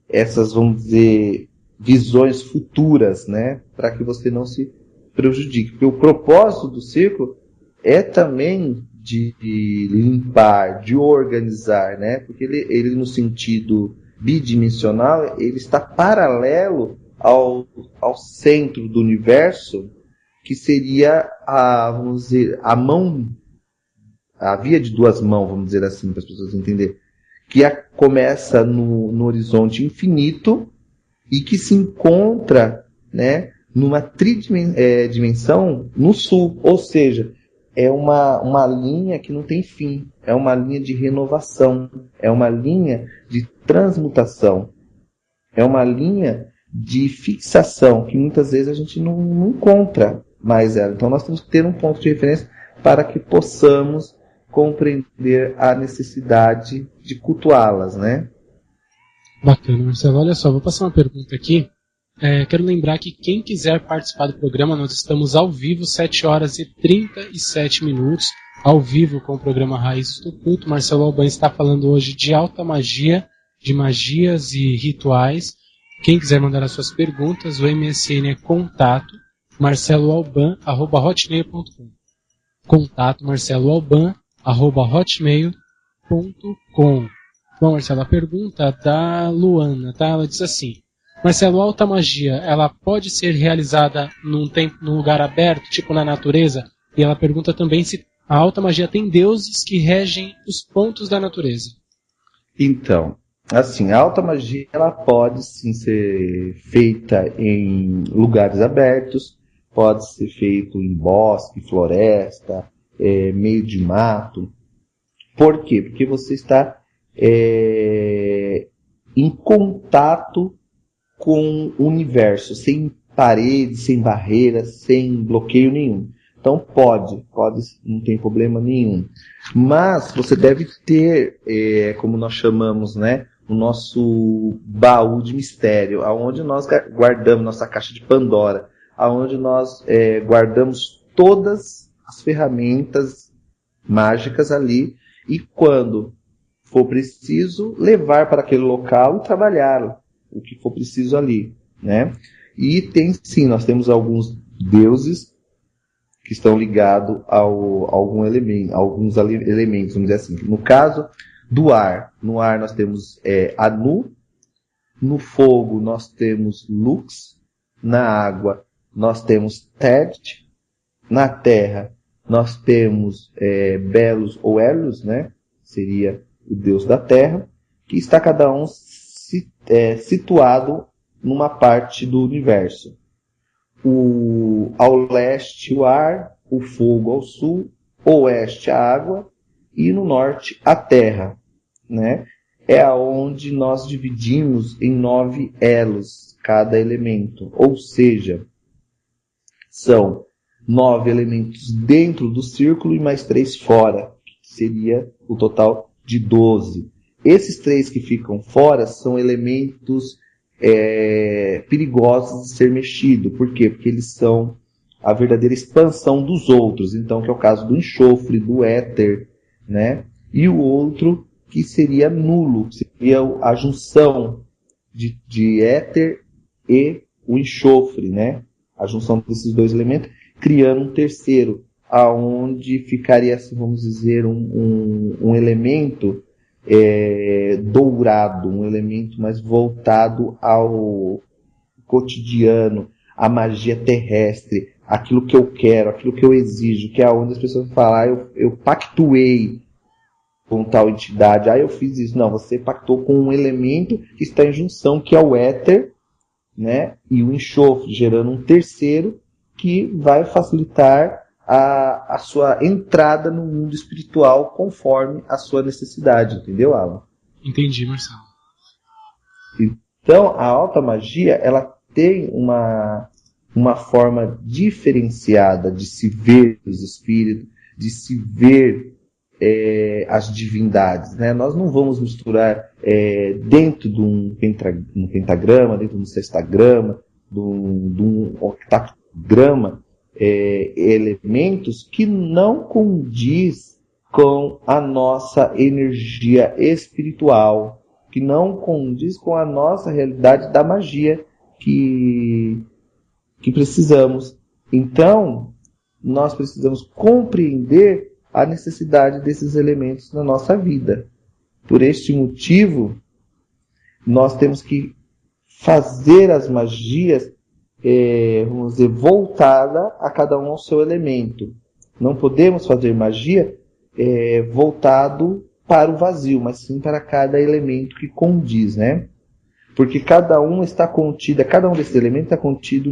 B: essas, vamos dizer, visões futuras, né? Para que você não se prejudique. Porque o propósito do círculo é também de limpar, de organizar, né? Porque ele no sentido bidimensional, ele está paralelo ao centro do universo, que seria vamos dizer, a via de duas mãos, vamos dizer assim, para as pessoas entenderem, que começa no horizonte infinito e que se encontra, né, numa tridimensão no sul, ou seja, é uma linha que não tem fim, é uma linha de renovação, é uma linha de transmutação, é uma linha de fixação, que muitas vezes a gente não encontra mais ela. Então nós temos que ter um ponto de referência para que possamos compreender a necessidade de cultuá-las, né?
C: Bacana, Marcelo. Olha só, vou passar uma pergunta aqui. Quero lembrar que quem quiser participar do programa, nós estamos ao vivo, 7 horas e 37 minutos, ao vivo com o programa Raízes do Culto. Marcelo Alban está falando hoje de alta magia, de magias e rituais. Quem quiser mandar as suas perguntas, o MSN é contato marceloalban@hotmail.com. Contato marceloalban@hotmail.com. Bom, Marcelo, a pergunta da Luana, tá? Ela diz assim: Marcelo, a alta magia, ela pode ser realizada num lugar aberto, tipo na natureza? E ela pergunta também se a alta magia tem deuses que regem os pontos da natureza.
B: Então, assim, a alta magia ela pode sim ser feita em lugares abertos, pode ser feito em bosque, floresta, meio de mato. Por quê? Porque você está em contato com o universo, sem paredes, sem barreiras, sem bloqueio nenhum. Então pode, não tem problema nenhum. Mas você deve ter, como nós chamamos, né, o nosso baú de mistério, aonde nós guardamos nossa caixa de Pandora, aonde nós guardamos todas as ferramentas mágicas ali, e quando for preciso, levar para aquele local e trabalhar o que for preciso ali, né? E nós temos alguns deuses que estão ligados a alguns elementos, vamos dizer assim. No caso do ar, no ar nós temos Anu, no fogo nós temos Lux, na água nós temos Ted, na terra nós temos Belos ou Helios, né? Seria o deus da terra, que está cada um situado numa parte do universo. Ao leste o ar, o fogo ao sul, o oeste a água e no norte a terra, né? É aonde nós dividimos em 9 elos cada elemento, ou seja, são 9 elementos dentro do círculo e mais 3 fora, que seria o total de 12. Esses 3 que ficam fora são elementos perigosos de ser mexido. Por quê? Porque eles são a verdadeira expansão dos outros. Então, que é o caso do enxofre, do éter, né? E o outro que seria nulo, que seria a junção de éter e o enxofre, né? A junção desses 2 elementos, criando um terceiro, aonde ficaria, assim, vamos dizer, um elemento dourado, um elemento mais voltado ao cotidiano, à magia terrestre, aquilo que eu quero, aquilo que eu exijo, que é onde as pessoas falam, eu pactuei com tal entidade, eu fiz isso. Não, você pactou com um elemento que está em junção, que é o éter, né, e o enxofre, gerando um terceiro que vai facilitar a sua entrada no mundo espiritual conforme a sua necessidade, entendeu, Alan?
C: Entendi, Marcelo.
B: Então, a alta magia, ela tem uma forma diferenciada de se ver os espíritos, de se ver as divindades, né? Nós não vamos misturar dentro de um pentagrama, dentro de um sextagrama, um octagrama, elementos que não condiz com a nossa energia espiritual, que não condiz com a nossa realidade da magia que precisamos. Então, nós precisamos compreender a necessidade desses elementos na nossa vida. Por este motivo, nós temos que fazer as magias, vamos dizer, voltada a cada um ao seu elemento. Não podemos fazer magia voltado para o vazio, mas sim para cada elemento que condiz, né? Porque cada um desses elementos está contido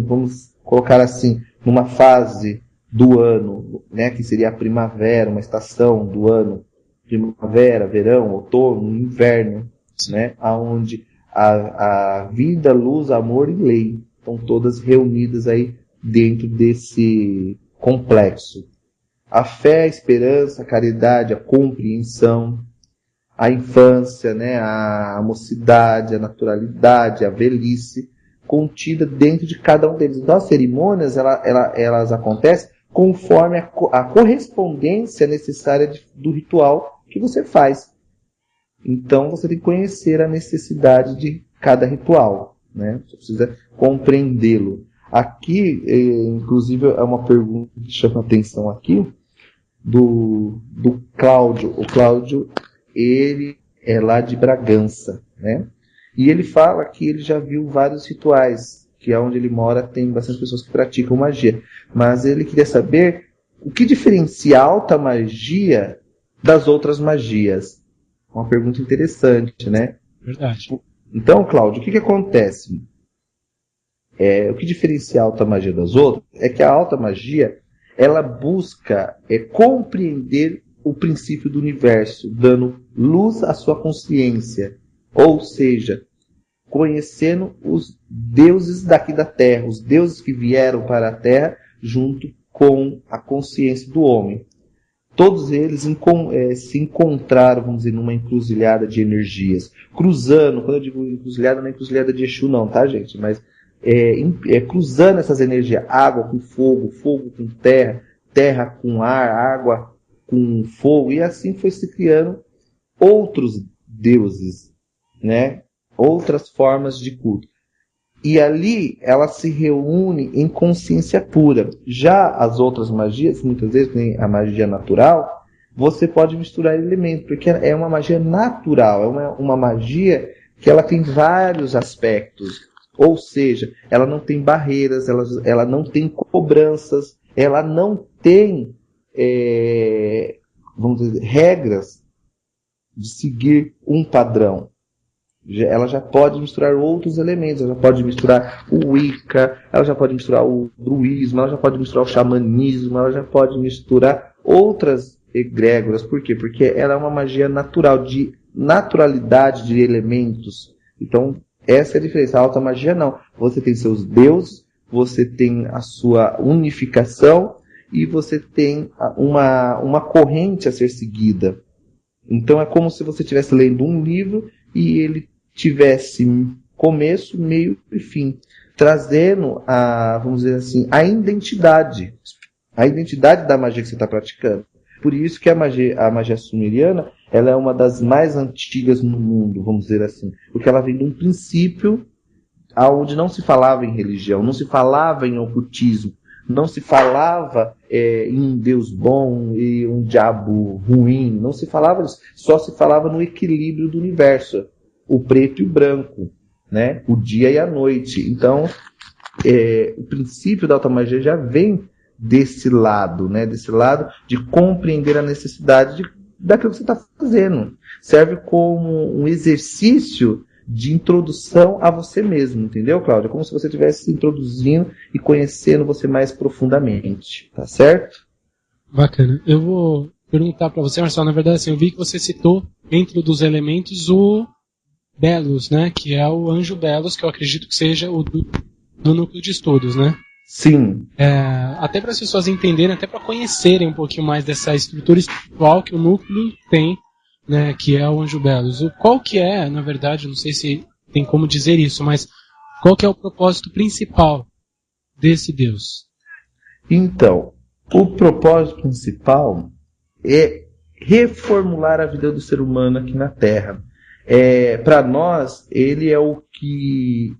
B: vamos colocar assim, numa fase do ano, né? Que seria a primavera, uma estação do ano, primavera, verão, outono, inverno, né? Aonde a vida, luz, amor e lei estão todas reunidas aí dentro desse complexo. A fé, a esperança, a caridade, a compreensão, a infância, né, a mocidade, a naturalidade, a velhice, contida dentro de cada um deles. Então, as cerimônias, elas acontecem conforme a correspondência necessária do ritual que você faz. Então, você tem que conhecer a necessidade de cada ritual, né? Você precisa compreendê-lo. Aqui, inclusive, é uma pergunta que chama a atenção aqui, do Cláudio. O Cláudio, ele é lá de Bragança, né? E ele fala que ele já viu vários rituais, que é onde ele mora tem bastante pessoas que praticam magia. Mas ele queria saber o que diferencia a alta magia das outras magias. Uma pergunta interessante, né?
C: Verdade.
B: Então, Cláudio, o que acontece? O que diferencia a alta magia das outras é que a alta magia, ela busca compreender o princípio do universo, dando luz à sua consciência. Ou seja, conhecendo os deuses daqui da Terra, os deuses que vieram para a Terra junto com a consciência do homem. Todos eles se encontraram, vamos dizer, numa encruzilhada de energias. Cruzando, quando eu digo encruzilhada, não é encruzilhada de Exu não, tá, gente? Mas cruzando essas energias, água com fogo, fogo com terra, terra com ar, água com fogo, e assim foi se criando outros deuses, né? Outras formas de culto. E ali ela se reúne em consciência pura. Já as outras magias, muitas vezes, nem a magia natural, você pode misturar elementos, porque é uma magia natural, é uma magia que ela tem vários aspectos. Ou seja, ela não tem barreiras, ela não tem cobranças, ela não tem, vamos dizer, regras de seguir um padrão. Ela já pode misturar outros elementos, ela já pode misturar o Wicca, ela já pode misturar o druismo, ela já pode misturar o xamanismo, ela já pode misturar outras egrégoras. Por quê? Porque ela é uma magia natural, de naturalidade de elementos. Então, essa é a diferença. A alta magia não. Você tem seus deuses, você tem a sua unificação e você tem uma corrente a ser seguida. Então é como se você estivesse lendo um livro e ele tivesse começo, meio e fim, trazendo vamos dizer assim, a identidade da magia que você está praticando. Por isso que a magia sumeriana, ela é uma das mais antigas no mundo, vamos dizer assim, porque ela vem de um princípio onde não se falava em religião, não se falava em ocultismo, não se falava em um Deus bom e um diabo ruim, não se falava disso, só se falava no equilíbrio do universo, o preto e o branco, né? O dia e a noite. Então, o princípio da alta magia já vem desse lado, né? Desse lado de compreender a necessidade daquilo que você está fazendo. Serve como um exercício de introdução a você mesmo, entendeu, Cláudia? Como se você estivesse se introduzindo e conhecendo você mais profundamente, tá certo?
C: Bacana. Eu vou perguntar para você, Marcelo, na verdade, assim, eu vi que você citou, dentro dos elementos, o Belos, né? Que é o anjo Belos, que eu acredito que seja o do núcleo de estudos, né?
B: Sim.
C: Até para as pessoas entenderem, até para conhecerem um pouquinho mais dessa estrutura espiritual que o núcleo tem, né, que é o anjo Belos. Qual que é, na verdade, não sei se tem como dizer isso, mas Qual que é o propósito principal desse Deus?
B: Então, o propósito principal é reformular a vida do ser humano aqui na Terra. Para nós, ele é o que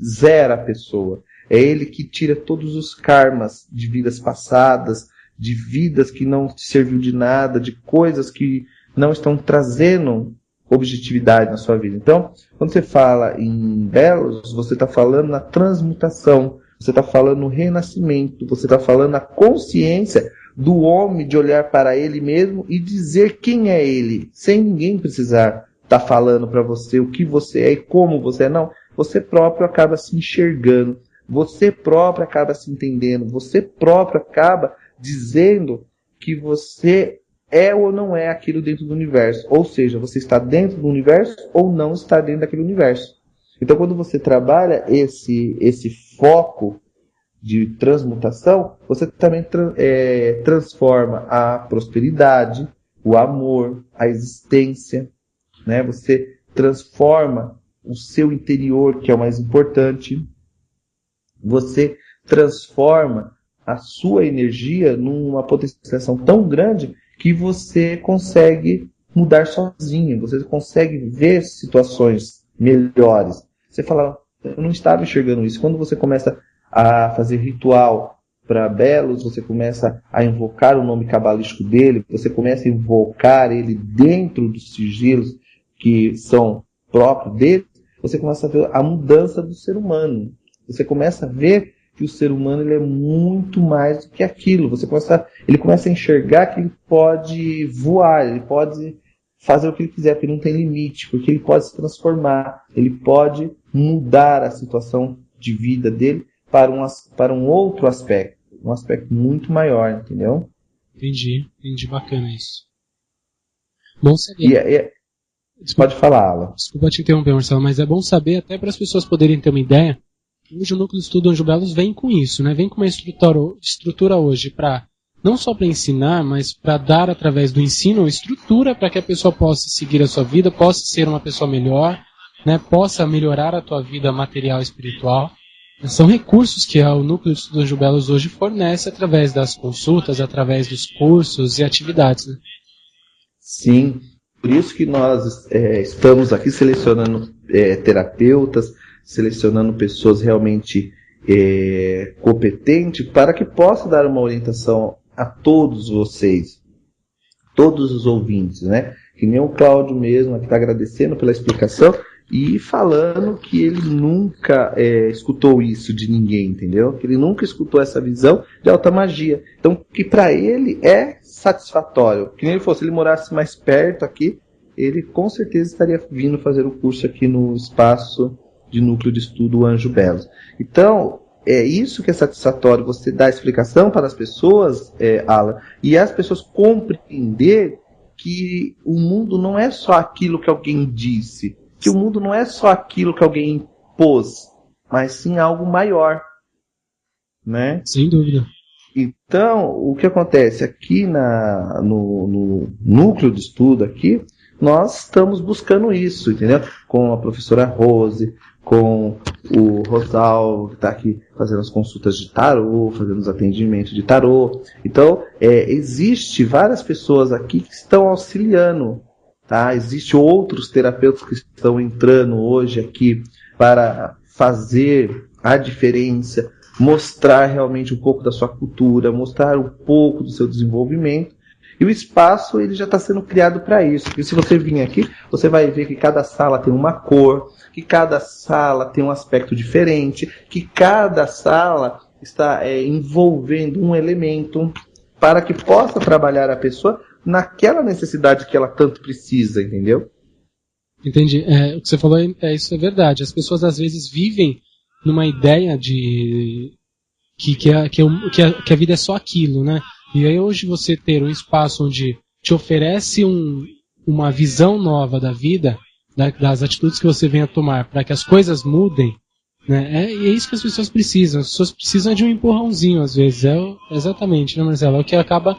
B: zera a pessoa. É ele que tira todos os karmas de vidas passadas, de vidas que não serviu de nada, de coisas que não estão trazendo objetividade na sua vida. Então, quando você fala em Belos, você está falando na transmutação, você está falando no renascimento, você está falando na consciência do homem de olhar para ele mesmo e dizer quem é ele, sem ninguém precisar estar falando para você o que você é e como você é. Não, você próprio acaba se enxergando, você próprio acaba se entendendo, você próprio acaba dizendo que você é ou não é aquilo dentro do universo. Ou seja, você está dentro do universo ou não está dentro daquele universo. Então, quando você trabalha esse foco de transmutação, você também transforma a prosperidade, o amor, a existência, né? Você transforma o seu interior, que é o mais importante. Você transforma a sua energia numa potencialização tão grande que você consegue mudar sozinho, você consegue ver situações melhores. Você fala, eu não estava enxergando isso. Quando você começa a fazer ritual para Belos, você começa a invocar o nome cabalístico dele, você começa a invocar ele dentro dos sigilos que são próprios dele, você começa a ver a mudança do ser humano. Você começa a ver que o ser humano ele é muito mais do que aquilo. Ele começa a enxergar que ele pode voar, ele pode fazer o que ele quiser, porque ele não tem limite, porque ele pode se transformar, ele pode mudar a situação de vida dele para um outro aspecto, um aspecto muito maior, entendeu?
C: Entendi, bacana isso. Bom saber.
B: Pode falar, Alan.
C: Desculpa te interromper, Marcelo, mas é bom saber, até para as pessoas poderem ter uma ideia. Hoje o Núcleo de Estudo Anjo Belos vem com isso, né? Vem com uma estrutura hoje para não só para ensinar, mas para dar através do ensino estrutura para que a pessoa possa seguir a sua vida, possa ser uma pessoa melhor, né? Possa melhorar a tua vida material e espiritual. São recursos que o Núcleo de Estudo Anjo Belos hoje fornece através das consultas, através dos cursos e atividades, né?
B: Sim, por isso que nós estamos aqui selecionando terapeutas, selecionando pessoas realmente competentes para que possa dar uma orientação a todos vocês, todos os ouvintes, né? Que nem o Cláudio mesmo, que está agradecendo pela explicação e falando que ele nunca escutou isso de ninguém, entendeu? Que ele nunca escutou essa visão de alta magia. Então, que para ele é satisfatório. Que nem ele fosse, se ele morasse mais perto aqui, ele com certeza estaria vindo fazer o curso aqui no espaço de Núcleo de Estudo Anjo Belos. Então, é isso que é satisfatório, você dar explicação para as pessoas, Alan, e as pessoas compreender que o mundo não é só aquilo que alguém disse, que o mundo não é só aquilo que alguém impôs, mas sim algo maior, né?
C: Sem dúvida.
B: Então, o que acontece aqui no núcleo de estudo aqui, nós estamos buscando isso, entendeu? Com a professora Rose, com o Rosal, que está aqui fazendo as consultas de tarô, fazendo os atendimentos de tarô. Então, existe várias pessoas aqui que estão auxiliando, tá? Existem outros terapeutas que estão entrando hoje aqui para fazer a diferença, mostrar realmente um pouco da sua cultura, mostrar um pouco do seu desenvolvimento. E o espaço ele já está sendo criado para isso. Porque se você vir aqui, você vai ver que cada sala tem uma cor, que cada sala tem um aspecto diferente, que cada sala está envolvendo um elemento para que possa trabalhar a pessoa naquela necessidade que ela tanto precisa, entendeu?
C: Entendi. O que você falou, isso é verdade. As pessoas às vezes vivem numa ideia de que a vida é só aquilo, né? E aí hoje você ter um espaço onde te oferece uma visão nova da vida, das atitudes que você vem a tomar para que as coisas mudem, né? É isso que as pessoas precisam. As pessoas precisam de um empurrãozinho às vezes. Exatamente, né, Marcelo? É o que acaba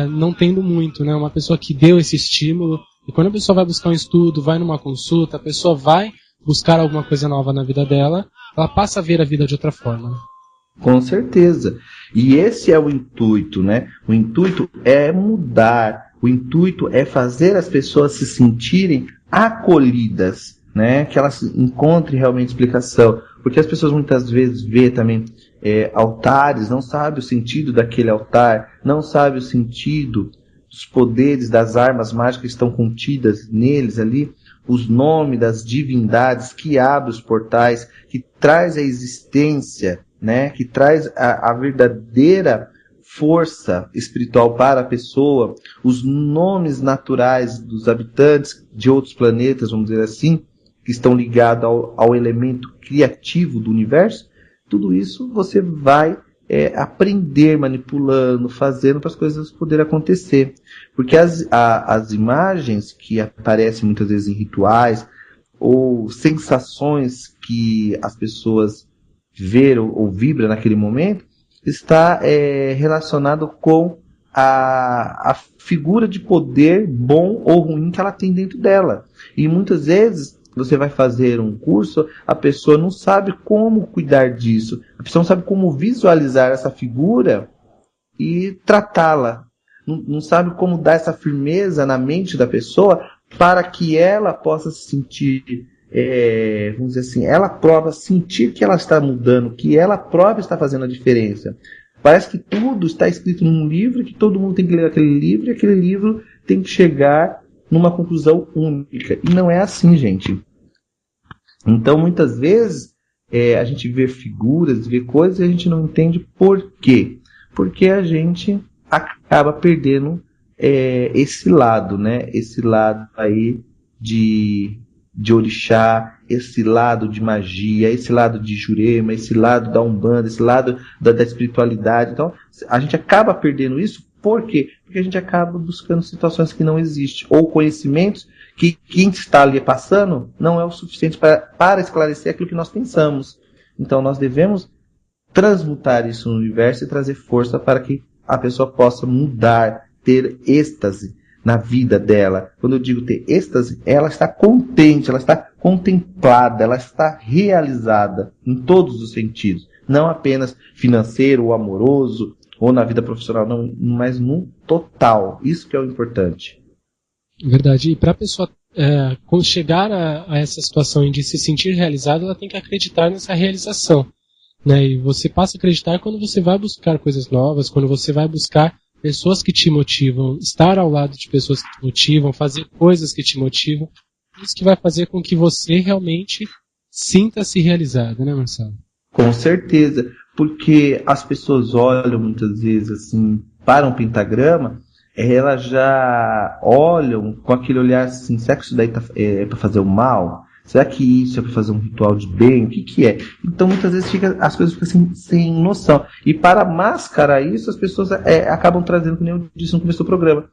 C: não tendo muito, né? Uma pessoa que deu esse estímulo. E quando a pessoa vai buscar um estudo, vai numa consulta, a pessoa vai buscar alguma coisa nova na vida dela, ela passa a ver a vida de outra forma. Né?
B: Com certeza. E esse é o intuito, né? O intuito é mudar, o intuito é fazer as pessoas se sentirem acolhidas, né? Que elas encontrem realmente explicação. Porque as pessoas muitas vezes vê também altares, não sabem o sentido daquele altar, não sabem o sentido dos poderes, das armas mágicas que estão contidas neles ali, os nomes das divindades que abrem os portais, que traz a existência, né, que traz a verdadeira força espiritual para a pessoa, os nomes naturais dos habitantes de outros planetas, vamos dizer assim, que estão ligados ao elemento criativo do universo. Tudo isso você vai aprender manipulando, fazendo para as coisas poderem acontecer. Porque as imagens que aparecem muitas vezes em rituais, ou sensações que as pessoas veram ou vibram naquele momento, está relacionado com a figura de poder bom ou ruim que ela tem dentro dela. E muitas vezes você vai fazer um curso, a pessoa não sabe como cuidar disso, a pessoa não sabe como visualizar essa figura e tratá-la, não sabe como dar essa firmeza na mente da pessoa para que ela possa se sentir, vamos dizer assim, ela própria sentir que ela está mudando, que ela própria está fazendo a diferença. Parece que tudo está escrito num livro, que todo mundo tem que ler aquele livro, e aquele livro tem que chegar numa conclusão única. E não é assim, gente. Então, muitas vezes, a gente vê figuras, vê coisas e a gente não entende por quê. Porque a gente acaba perdendo esse lado, né? Esse lado aí de orixá, esse lado de magia, esse lado de Jurema, esse lado da Umbanda, esse lado da espiritualidade. Então, a gente acaba perdendo isso. Por quê? Porque a gente acaba buscando situações que não existem, ou conhecimentos que quem está ali passando não é o suficiente para esclarecer aquilo que nós pensamos. Então nós devemos transmutar isso no universo e trazer força para que a pessoa possa mudar, ter êxtase na vida dela. Quando eu digo ter êxtase, ela está contente, ela está contemplada, ela está realizada em todos os sentidos. Não apenas financeiro ou amoroso, ou na vida profissional, não, mas no total. Isso que é o importante.
C: Verdade. E para a pessoa chegar a essa situação de se sentir realizada, ela tem que acreditar nessa realização. Né? E você passa a acreditar quando você vai buscar coisas novas, quando você vai buscar pessoas que te motivam, estar ao lado de pessoas que te motivam, fazer coisas que te motivam. Isso que vai fazer com que você realmente sinta-se realizado, né, Marcelo?
B: Com certeza. Porque as pessoas olham muitas vezes assim para um pentagrama, elas já olham com aquele olhar assim, será que isso daí é para fazer o mal? Será que isso é para fazer um ritual de bem? O que é? Então muitas vezes as coisas ficam assim, sem noção. E para mascarar isso, as pessoas acabam trazendo, como eu disse no começo do programa,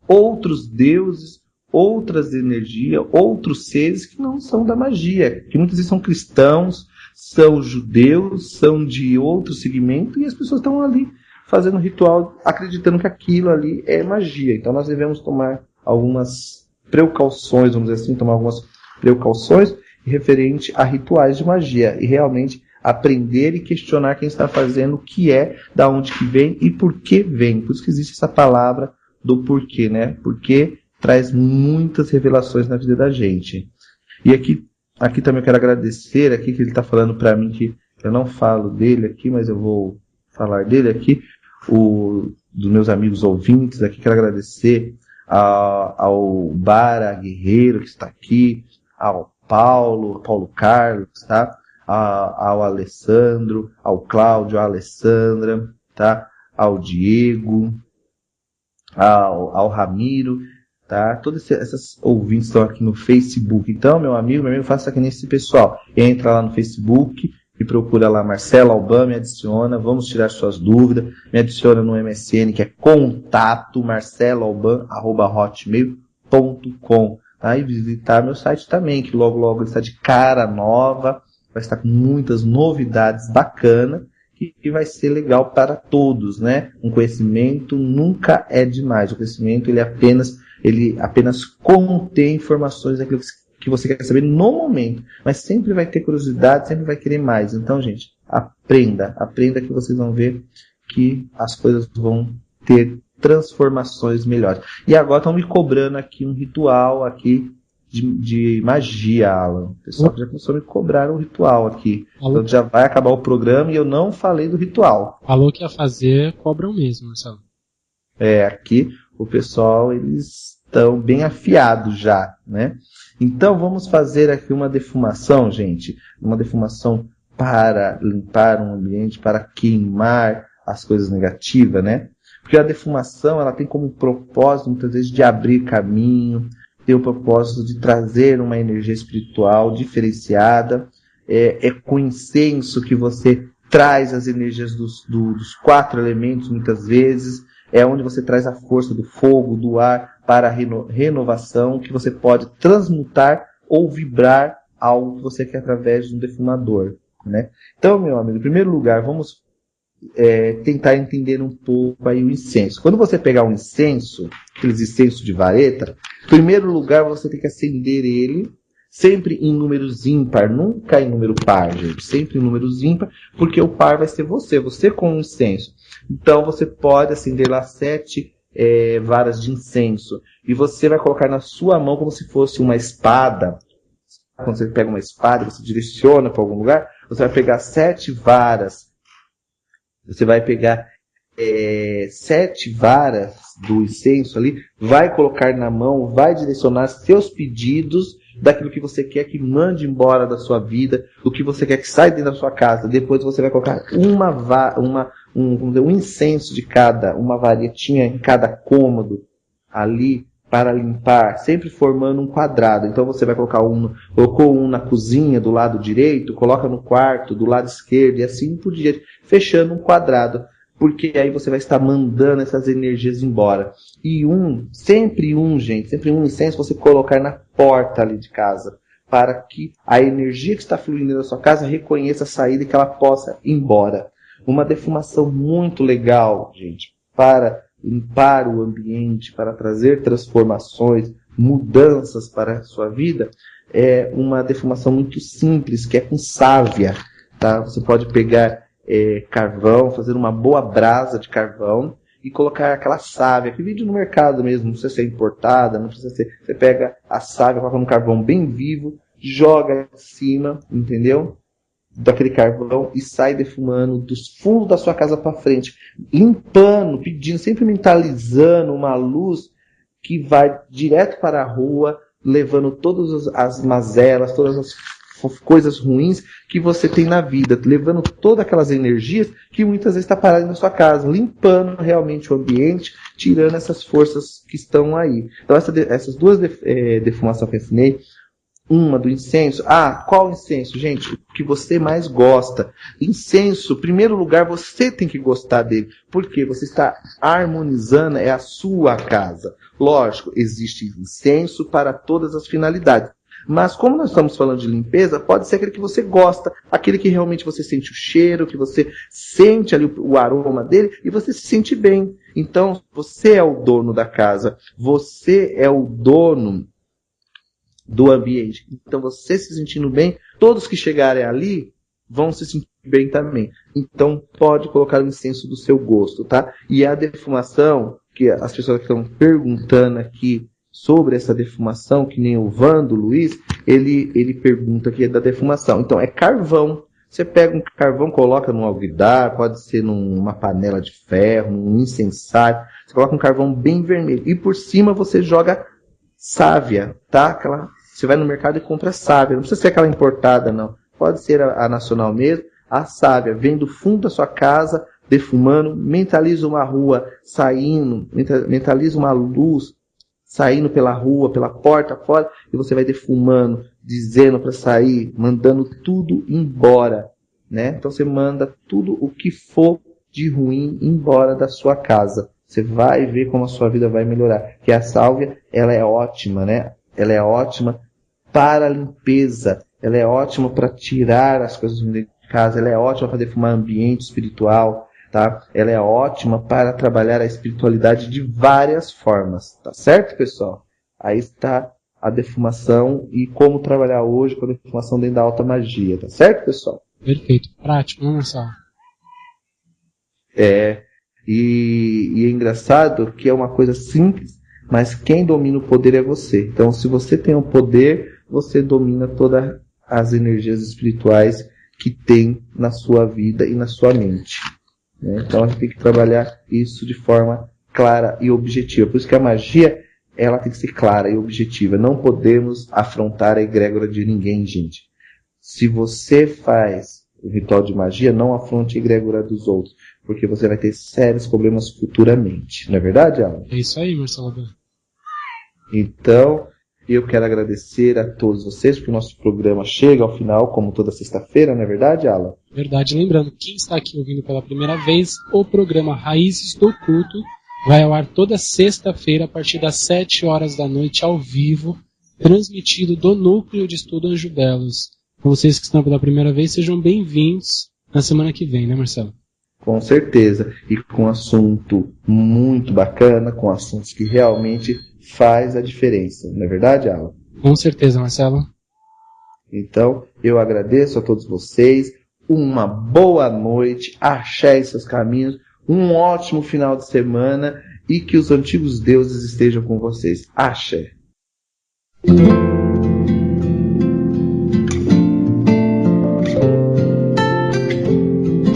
B: outros deuses, outras energias, outros seres que não são da magia, que muitas vezes são cristãos, são judeus, são de outro segmento, e as pessoas estão ali fazendo ritual, acreditando que aquilo ali é magia. Então nós devemos tomar algumas precauções, vamos dizer assim, tomar algumas precauções referente a rituais de magia, e realmente aprender e questionar quem está fazendo, o que é, da onde que vem e por que vem. Por isso que existe essa palavra do porquê, né? Porque traz muitas revelações na vida da gente. E aqui também eu quero agradecer, aqui que ele está falando para mim, que eu não falo dele aqui, mas eu vou falar dele aqui, dos meus amigos ouvintes aqui, quero agradecer ao Bara Guerreiro, que está aqui, ao Paulo Carlos, tá? Ao Alessandro, ao Cláudio, à Alessandra, tá? Ao Diego, ao Ramiro, tá? Todos esses ouvintes estão aqui no Facebook. Então, meu amigo, faça que nem esse pessoal. Entra lá no Facebook e procura lá Marcelo Alban, me adiciona, vamos tirar suas dúvidas, me adiciona no MSN, que é contato marceloalban@hotmail.com, tá? E visitar meu site também, que logo logo está de cara nova, vai estar com muitas novidades bacanas, que vai ser legal para todos, né? Um conhecimento nunca é demais. O conhecimento ele apenas contém informações daquilo que você quer saber no momento, mas sempre vai ter curiosidade, sempre vai querer mais. Então, gente, aprenda que vocês vão ver que as coisas vão ter transformações melhores. E agora estão me cobrando aqui um ritual aqui de magia, Alan. O pessoal já começou a me cobrar um ritual aqui. Então já vai acabar o programa e eu não falei do ritual.
C: Falou que ia fazer, cobram mesmo, Marcelo.
B: Aqui o pessoal, eles estão bem afiados já, né? Então vamos fazer aqui uma defumação, gente. Uma defumação para limpar um ambiente, para queimar as coisas negativas, né? Porque a defumação, ela tem como propósito, muitas vezes, de abrir caminho, tem o propósito de trazer uma energia espiritual diferenciada. É com incenso que você traz as energias dos 4 elementos, muitas vezes. É onde você traz a força do fogo, do ar, para a renovação, que você pode transmutar ou vibrar algo que você quer através de um defumador, né? Então, meu amigo, em primeiro lugar, vamos tentar entender um pouco aí o incenso. Quando você pegar um incenso, aqueles incensos de vareta, em primeiro lugar você tem que acender ele sempre em números ímpar, nunca em número par, gente, sempre em números ímpar, porque o par vai ser você com o incenso. Então você pode acender lá 7 varas de incenso e você vai colocar na sua mão como se fosse uma espada. Quando você pega uma espada, você direciona para algum lugar, você vai pegar 7 varas. Você vai pegar 7 varas do incenso ali, vai colocar na mão, vai direcionar seus pedidos daquilo que você quer que mande embora da sua vida, do que você quer que saia dentro da sua casa. Depois você vai colocar um incenso de uma varetinha em cada cômodo ali para limpar, sempre formando um quadrado. Então você vai colocou um na cozinha do lado direito, coloca no quarto do lado esquerdo e assim por diante, fechando um quadrado, porque aí você vai estar mandando essas energias embora. E sempre um incenso você colocar na porta ali de casa, para que a energia que está fluindo na sua casa reconheça a saída e que ela possa ir embora. Uma defumação muito legal, gente, para limpar o ambiente, para trazer transformações, mudanças para a sua vida, é uma defumação muito simples, que é com sávia, tá? Você pode pegar carvão, fazer uma boa brasa de carvão e colocar aquela sávia, que vende no mercado mesmo, não precisa ser importada, não precisa ser... Você pega a sávia, coloca no carvão bem vivo, joga em cima, entendeu? Daquele carvão e sai defumando dos fundos da sua casa para frente, limpando, pedindo, sempre mentalizando uma luz que vai direto para a rua, levando todas as mazelas, todas as coisas ruins que você tem na vida, levando todas aquelas energias que muitas vezes está parada na sua casa, limpando realmente o ambiente, tirando essas forças que estão aí. Então essas duas defumações que eu ensinei, uma do incenso. Qual incenso, gente? O que você mais gosta. Incenso, em primeiro lugar, você tem que gostar dele. Porque você está harmonizando, é a sua casa. Lógico, existe incenso para todas as finalidades. Mas como nós estamos falando de limpeza, pode ser aquele que você gosta, aquele que realmente você sente o cheiro, que você sente ali o aroma dele e você se sente bem. Então, você é o dono da casa. Você é o dono do ambiente. Então, você se sentindo bem, todos que chegarem ali vão se sentir bem também. Então, pode colocar o incenso do seu gosto, tá? E a defumação, que as pessoas que estão perguntando aqui sobre essa defumação, que nem o Vando Luiz, ele pergunta aqui da defumação. Então, é carvão. Você pega um carvão, coloca num alguidar, pode ser numa panela de ferro, num incensário. Você coloca um carvão bem vermelho. E por cima você joga sávia, tá? Você vai no mercado e compra sávia. Não precisa ser aquela importada, não. Pode ser a nacional mesmo. A sávia vem do fundo da sua casa, defumando, mentaliza uma rua saindo, mentaliza uma luz saindo pela rua, pela porta fora, e você vai defumando, dizendo para sair, mandando tudo embora, né? Então você manda tudo o que for de ruim embora da sua casa. Você vai ver como a sua vida vai melhorar. Que a sálvia, ela é ótima, né? Ela é ótima para a limpeza. Ela é ótima para tirar as coisas de casa. Ela é ótima para defumar ambiente espiritual, tá? Ela é ótima para trabalhar a espiritualidade de várias formas. Tá certo, pessoal? Aí está a defumação e como trabalhar hoje com a defumação dentro da alta magia, tá certo, pessoal?
C: Perfeito. Prático, né, Marcelo?
B: E é engraçado que é uma coisa simples, mas quem domina o poder é você. Então, se você tem o poder, você domina todas as energias espirituais que tem na sua vida e na sua mente, né? Então, a gente tem que trabalhar isso de forma clara e objetiva. Por isso que a magia, ela tem que ser clara e objetiva. Não podemos afrontar a egrégora de ninguém, gente. Se você faz o ritual de magia, não afronte a egrégora dos outros, porque você vai ter sérios problemas futuramente. Não é verdade, Alan?
C: É isso aí, Marcelo.
B: Então, eu quero agradecer a todos vocês, porque o nosso programa chega ao final, como toda sexta-feira, não é verdade, Alan?
C: Verdade. Lembrando, quem está aqui ouvindo pela primeira vez, o programa Raízes do Culto vai ao ar toda sexta-feira, a partir das 7 horas da noite, ao vivo, transmitido do Núcleo de Estudo Anjo Belos. Vocês que estão pela primeira vez, sejam bem-vindos na semana que vem, né, Marcelo?
B: Com certeza. E com um assunto muito bacana, com assuntos que realmente faz a diferença. Não é verdade, Alan?
C: Com certeza, Marcelo.
B: Então, eu agradeço a todos vocês. Uma boa noite. Axé em seus caminhos. Um ótimo final de semana. E que os antigos deuses estejam com vocês. Axé.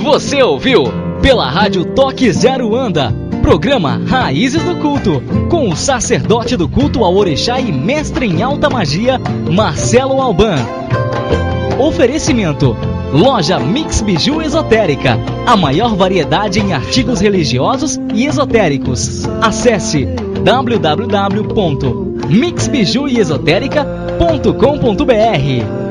A: Você ouviu pela Rádio Toque Zero Anda, programa Raízes do Culto, com o sacerdote do culto ao Orixá e mestre em alta magia, Marcelo Alban. Oferecimento: Loja Mix Biju Esotérica, a maior variedade em artigos religiosos e esotéricos. Acesse www.mixbijuesotérica.com.br.